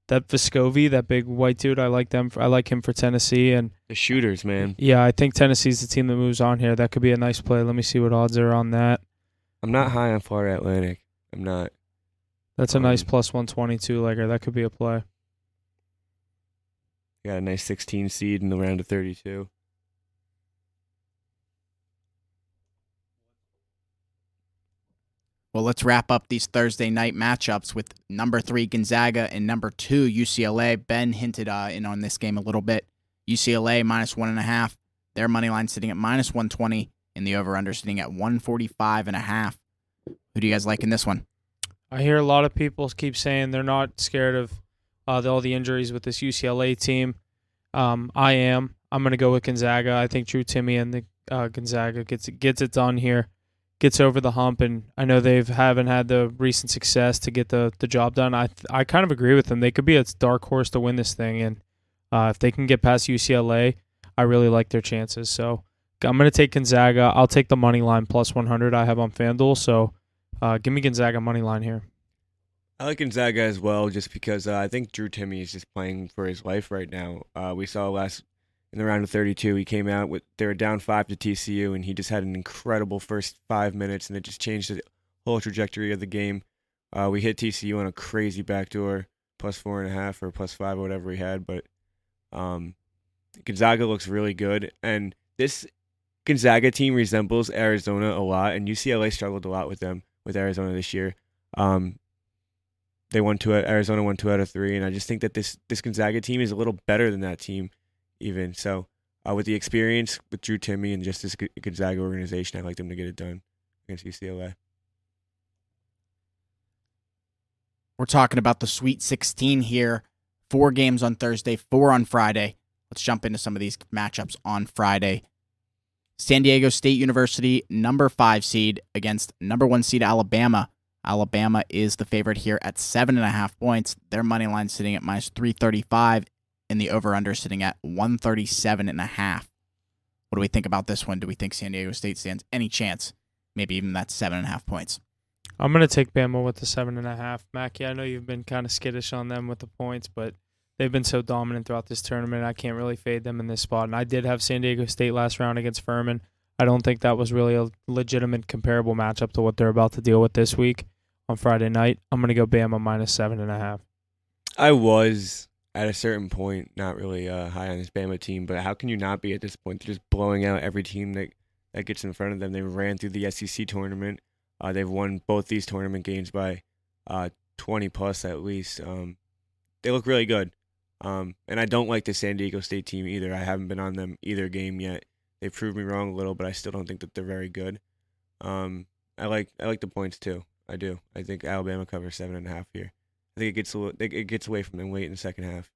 that Vescovi, that big white dude, I like him for Tennessee. And the shooters, man. Yeah, I think Tennessee's the team that moves on here. That could be a nice play. Let me see what odds are on that. I'm not high on Florida Atlantic. I'm not. That's a nice plus 122 legger. That could be a play. Got a nice 16 seed in the round of 32. Well, let's wrap up these Thursday night matchups with number 3 Gonzaga and number 2 UCLA. Ben hinted in on this game a little bit. UCLA minus 1.5. Their money line sitting at minus 120, and the over/under sitting at 145.5. Who do you guys like in this one? I hear a lot of people keep saying they're not scared of all the injuries with this UCLA team. I am. I'm going to go with Gonzaga. I think Drew Timme and the Gonzaga gets it done here. Gets over the hump, and I know they haven't had the recent success to get the job done. I kind of agree with them. They could be a dark horse to win this thing, and if they can get past UCLA, I really like their chances. So I'm going to take Gonzaga. I'll take the money line plus 100 I have on FanDuel. So give me Gonzaga money line here. I like Gonzaga as well, just because I think Drew Timme is just playing for his life right now. We saw in the round of 32, he came out they were down 5 to TCU, and he just had an incredible first 5 minutes, and it just changed the whole trajectory of the game. We hit TCU on a crazy backdoor, plus 4.5 or plus 5 or whatever he had, but Gonzaga looks really good, and this Gonzaga team resembles Arizona a lot, and UCLA struggled a lot with Arizona this year. Arizona won 2 out of 3, and I just think that this Gonzaga team is a little better than that team. Even so, with the experience with Drew Timme and just this Gonzaga organization, I like them to get it done against UCLA. We're talking about the Sweet 16 here. 4 games on Thursday, 4 on Friday. Let's jump into some of these matchups on Friday. San Diego State University, number 5 seed against number 1 seed Alabama. Alabama is the favorite here at 7.5 points. Their money line sitting at minus 335, and the over-under sitting at 137.5. What do we think about this one? Do we think San Diego State stands any chance? Maybe even that's 7.5 points. I'm going to take Bama with the 7.5. Mackie, I know you've been kind of skittish on them with the points, but they've been so dominant throughout this tournament. I can't really fade them in this spot. And I did have San Diego State last round against Furman. I don't think that was really a legitimate comparable matchup to what they're about to deal with this week on Friday night. I'm going to go Bama minus 7.5. I was at a certain point not really high on this Bama team, but how can you not be at this point? They're just blowing out every team that gets in front of them. They ran through the SEC tournament. They've won both these tournament games by 20 plus at least. They look really good. And I don't like the San Diego State team either. I haven't been on them either game yet. They've proved me wrong a little, but I still don't think that they're very good. I like the points too. I do. I think Alabama covers 7.5 here. I think it gets away from them late in the second half.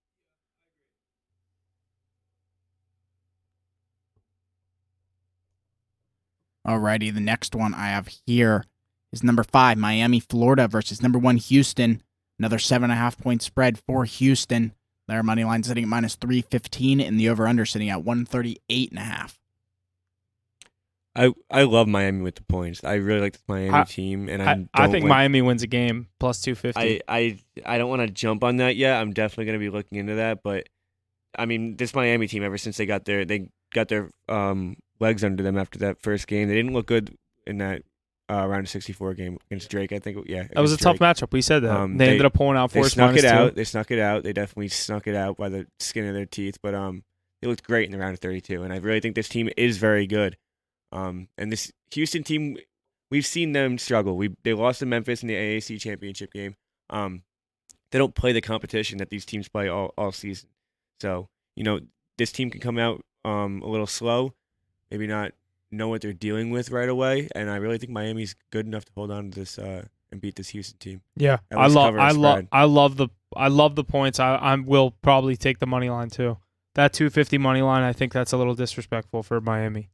Alrighty, the next one I have here is number 5, Miami, Florida versus number 1, Houston. Another 7.5 point spread for Houston. Their money line sitting at minus 315, and the over/under sitting at 138.5. I love Miami with the points. I really like this Miami team, and I think Miami wins a game plus 250. I don't want to jump on that yet. I'm definitely going to be looking into that, but I mean, this Miami team, ever since they got their legs under them after that first game, they didn't look good in that round of 64 game against Drake. I think, yeah, that was a tough matchup. We said that they ended up pulling out force. They snuck it out. They snuck it out. They definitely snuck it out by the skin of their teeth. But they looked great in the round of 32, and I really think this team is very good. And this Houston team, we've seen them struggle. They lost to Memphis in the AAC championship game. They don't play the competition that these teams play all season. So, this team can come out a little slow, maybe not know what they're dealing with right away. And I really think Miami's good enough to hold on to this and beat this Houston team. Yeah, I love the points. I will probably take the money line too. That 250 money line, I think that's a little disrespectful for Miami.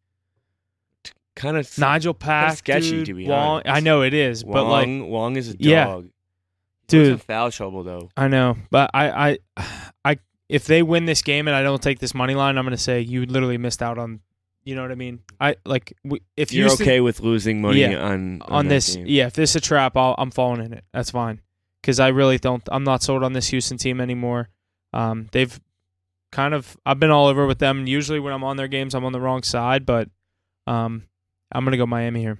Kind of Nigel Pack, sketchy, dude, to be Wong, honest. I know it is, but Wong is a dog. Yeah, dude, he's in foul trouble though. I know, but I, if they win this game and I don't take this money line, I'm gonna say you literally missed out on. You know what I mean? If you're Houston, okay with losing money on this, game. Yeah. If this is a trap, I'm falling in it. That's fine, because I really don't. I'm not sold on this Houston team anymore. They've I've been all over with them. Usually when I'm on their games, I'm on the wrong side, but I'm going to go Miami here.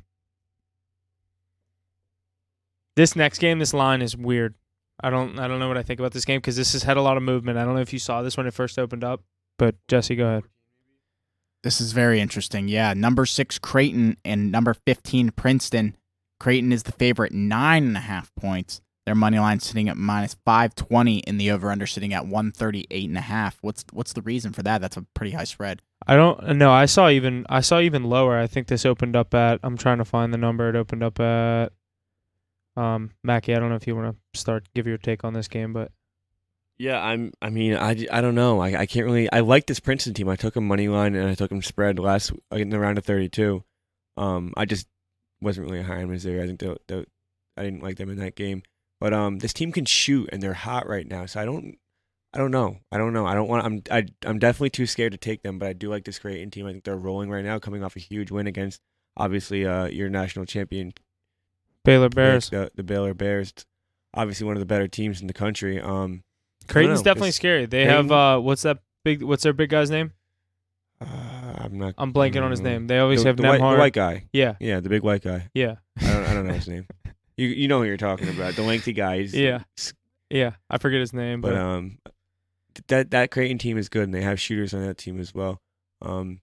This next game, this line is weird. I don't know what I think about this game because this has had a lot of movement. I don't know if you saw this when it first opened up, but Jesse, go ahead. This is very interesting. Yeah, number 6 Creighton and number 15 Princeton. Creighton is the favorite, 9.5 points. Their money line sitting at minus 520, and the over/under sitting at 138.5. What's the reason for that? That's a pretty high spread. I don't know. I saw even lower. I think this opened up at. I'm trying to find the number. It opened up at. Mackie, I don't know if you want to give your take on this game, but. Yeah, I don't know. I can't really. I like this Princeton team. I took them money line and I took them spread last in the round of 32. I just wasn't really high on Missouri. I think I didn't like them in that game. But this team can shoot and they're hot right now. So I don't know. I'm definitely too scared to take them. But I do like this Creighton team. I think they're rolling right now, coming off a huge win against obviously your national champion Baylor Bears. The Baylor Bears, obviously one of the better teams in the country. Creighton's definitely scary. They have what's their big guy's name? I'm blanking on his name. They always have the white guy. Yeah, the big white guy. Yeah, I don't know his name. You know who you're talking about, the lengthy guy. Yeah. I forget his name, but that Creighton team is good, and they have shooters on that team as well. I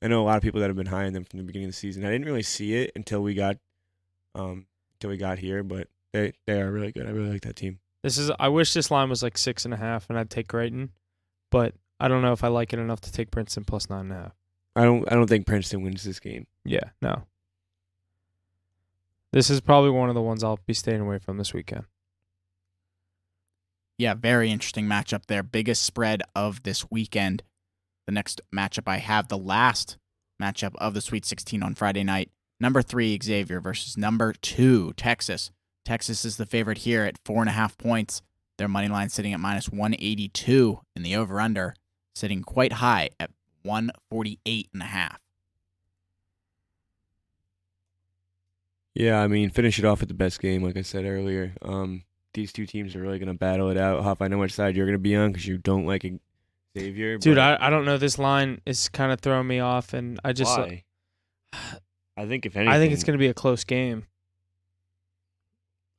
know a lot of people that have been high on them from the beginning of the season. I didn't really see it until we got here, but they are really good. I really like that team. I wish this line was like 6.5, and I'd take Creighton, but I don't know if I like it enough to take Princeton plus 9.5. I don't think Princeton wins this game. Yeah, no. This is probably one of the ones I'll be staying away from this weekend. Yeah, very interesting matchup there. Biggest spread of this weekend. The next matchup I have, the last matchup of the Sweet 16 on Friday night. Number 3, Xavier versus number 2, Texas. Texas is the favorite here at 4.5 points. Their money line sitting at minus 182 in the over-under, sitting quite high at 148.5. Yeah, I mean, finish it off with the best game, like I said earlier. These two teams are really going to battle it out. Hoff, I know which side you're going to be on because you don't like Xavier. Dude, but I don't know. This line is kind of throwing me off, and I just why? I think if anything, I think it's going to be a close game.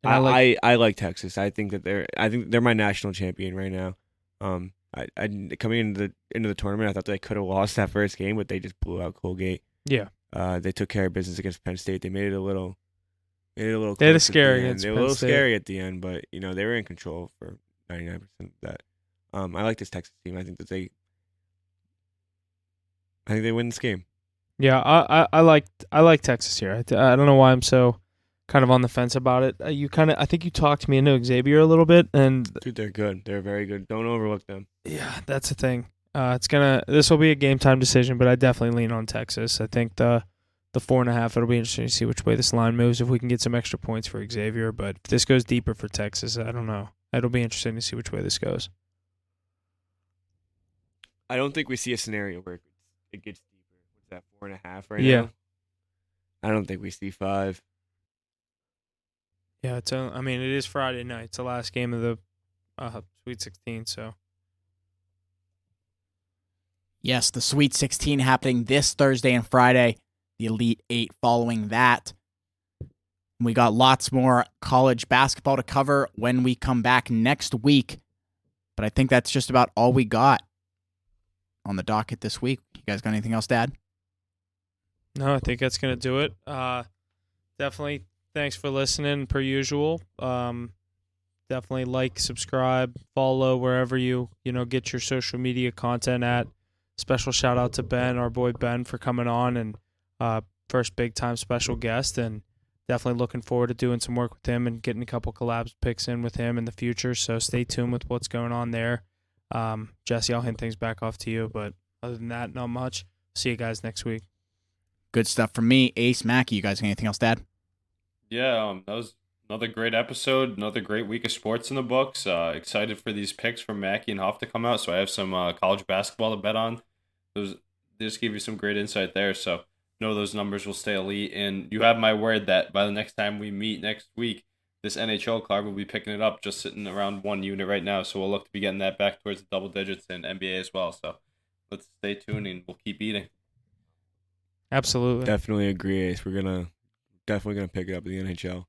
And I like Texas. I think they're my national champion right now. I coming into the tournament, I thought they could have lost that first game, but they just blew out Colgate. Yeah. They took care of business against Penn State. They made it a little. They had a close at the scary end. against They were a Penn little State. scary at the end, but they were in control for 99% of that. I like this Texas team. I think they win this game. Yeah, I like Texas here. I don't know why I'm so kind of on the fence about it. I think you talked me into Xavier a little bit, and Dude, they're good. They're very good. Don't overlook them. yeah, that's the thing. This will be a game time decision, but I definitely lean on Texas. I think the 4.5. It'll be interesting to see which way this line moves. If we can get some extra points for Xavier, but if this goes deeper for Texas, I don't know. It'll be interesting to see which way this goes. I don't think we see a scenario where it gets deeper. What's that, 4.5 right Yeah. now? I don't think we see 5. Yeah, it is Friday night. It's the last game of the Sweet 16, so. Yes, the Sweet 16 happening this Thursday and Friday. The Elite 8 following that. We got lots more college basketball to cover when we come back next week. But I think that's just about all we got on the docket this week. You guys got anything else to add? No, I think that's going to do it. Definitely thanks for listening, per usual. Definitely like, subscribe, follow wherever you get your social media content at. Special shout out to Ben, our boy Ben, for coming on and first big time special guest, and definitely looking forward to doing some work with him and getting a couple collabs picks in with him in the future. So stay tuned with what's going on there. Jesse, I'll hand things back off to you, but other than that, not much. See you guys next week. Good stuff from me. Ace, Mackie, you guys got anything else to add? Yeah, that was another great episode, another great week of sports in the books. Excited for these picks from Mackie and Hoff to come out. So I have some college basketball to bet on. They just gave you some great insight there. So know those numbers will stay elite. And you have my word that by the next time we meet next week, this NHL card will be picking it up, just sitting around 1 unit right now. So we'll look to be getting that back towards the double digits in NBA as well. So let's stay tuned and we'll keep eating. Absolutely. Definitely agree, Ace. We're definitely gonna pick it up in the NHL.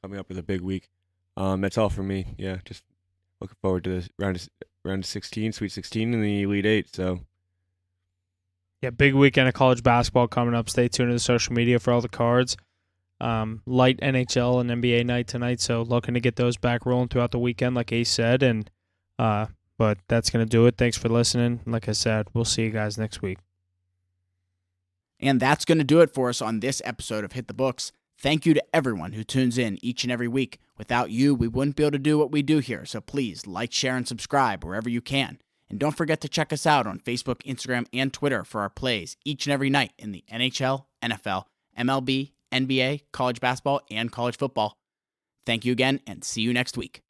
Coming up with a big week. That's all for me. Yeah, just looking forward to this round of 16, Sweet 16, and the Elite 8. So Yeah, big weekend of college basketball coming up. Stay tuned to the social media for all the cards. Light NHL and NBA night tonight, so looking to get those back rolling throughout the weekend, like Ace said. And but that's gonna do it. Thanks for listening. Like I said, we'll see you guys next week. And that's going to do it for us on this episode of Hit the Books. Thank you to everyone who tunes in each and every week. Without you, we wouldn't be able to do what we do here. So please like, share, and subscribe wherever you can. And don't forget to check us out on Facebook, Instagram, and Twitter for our plays each and every night in the NHL, NFL, MLB, NBA, college basketball, and college football. Thank you again, and see you next week.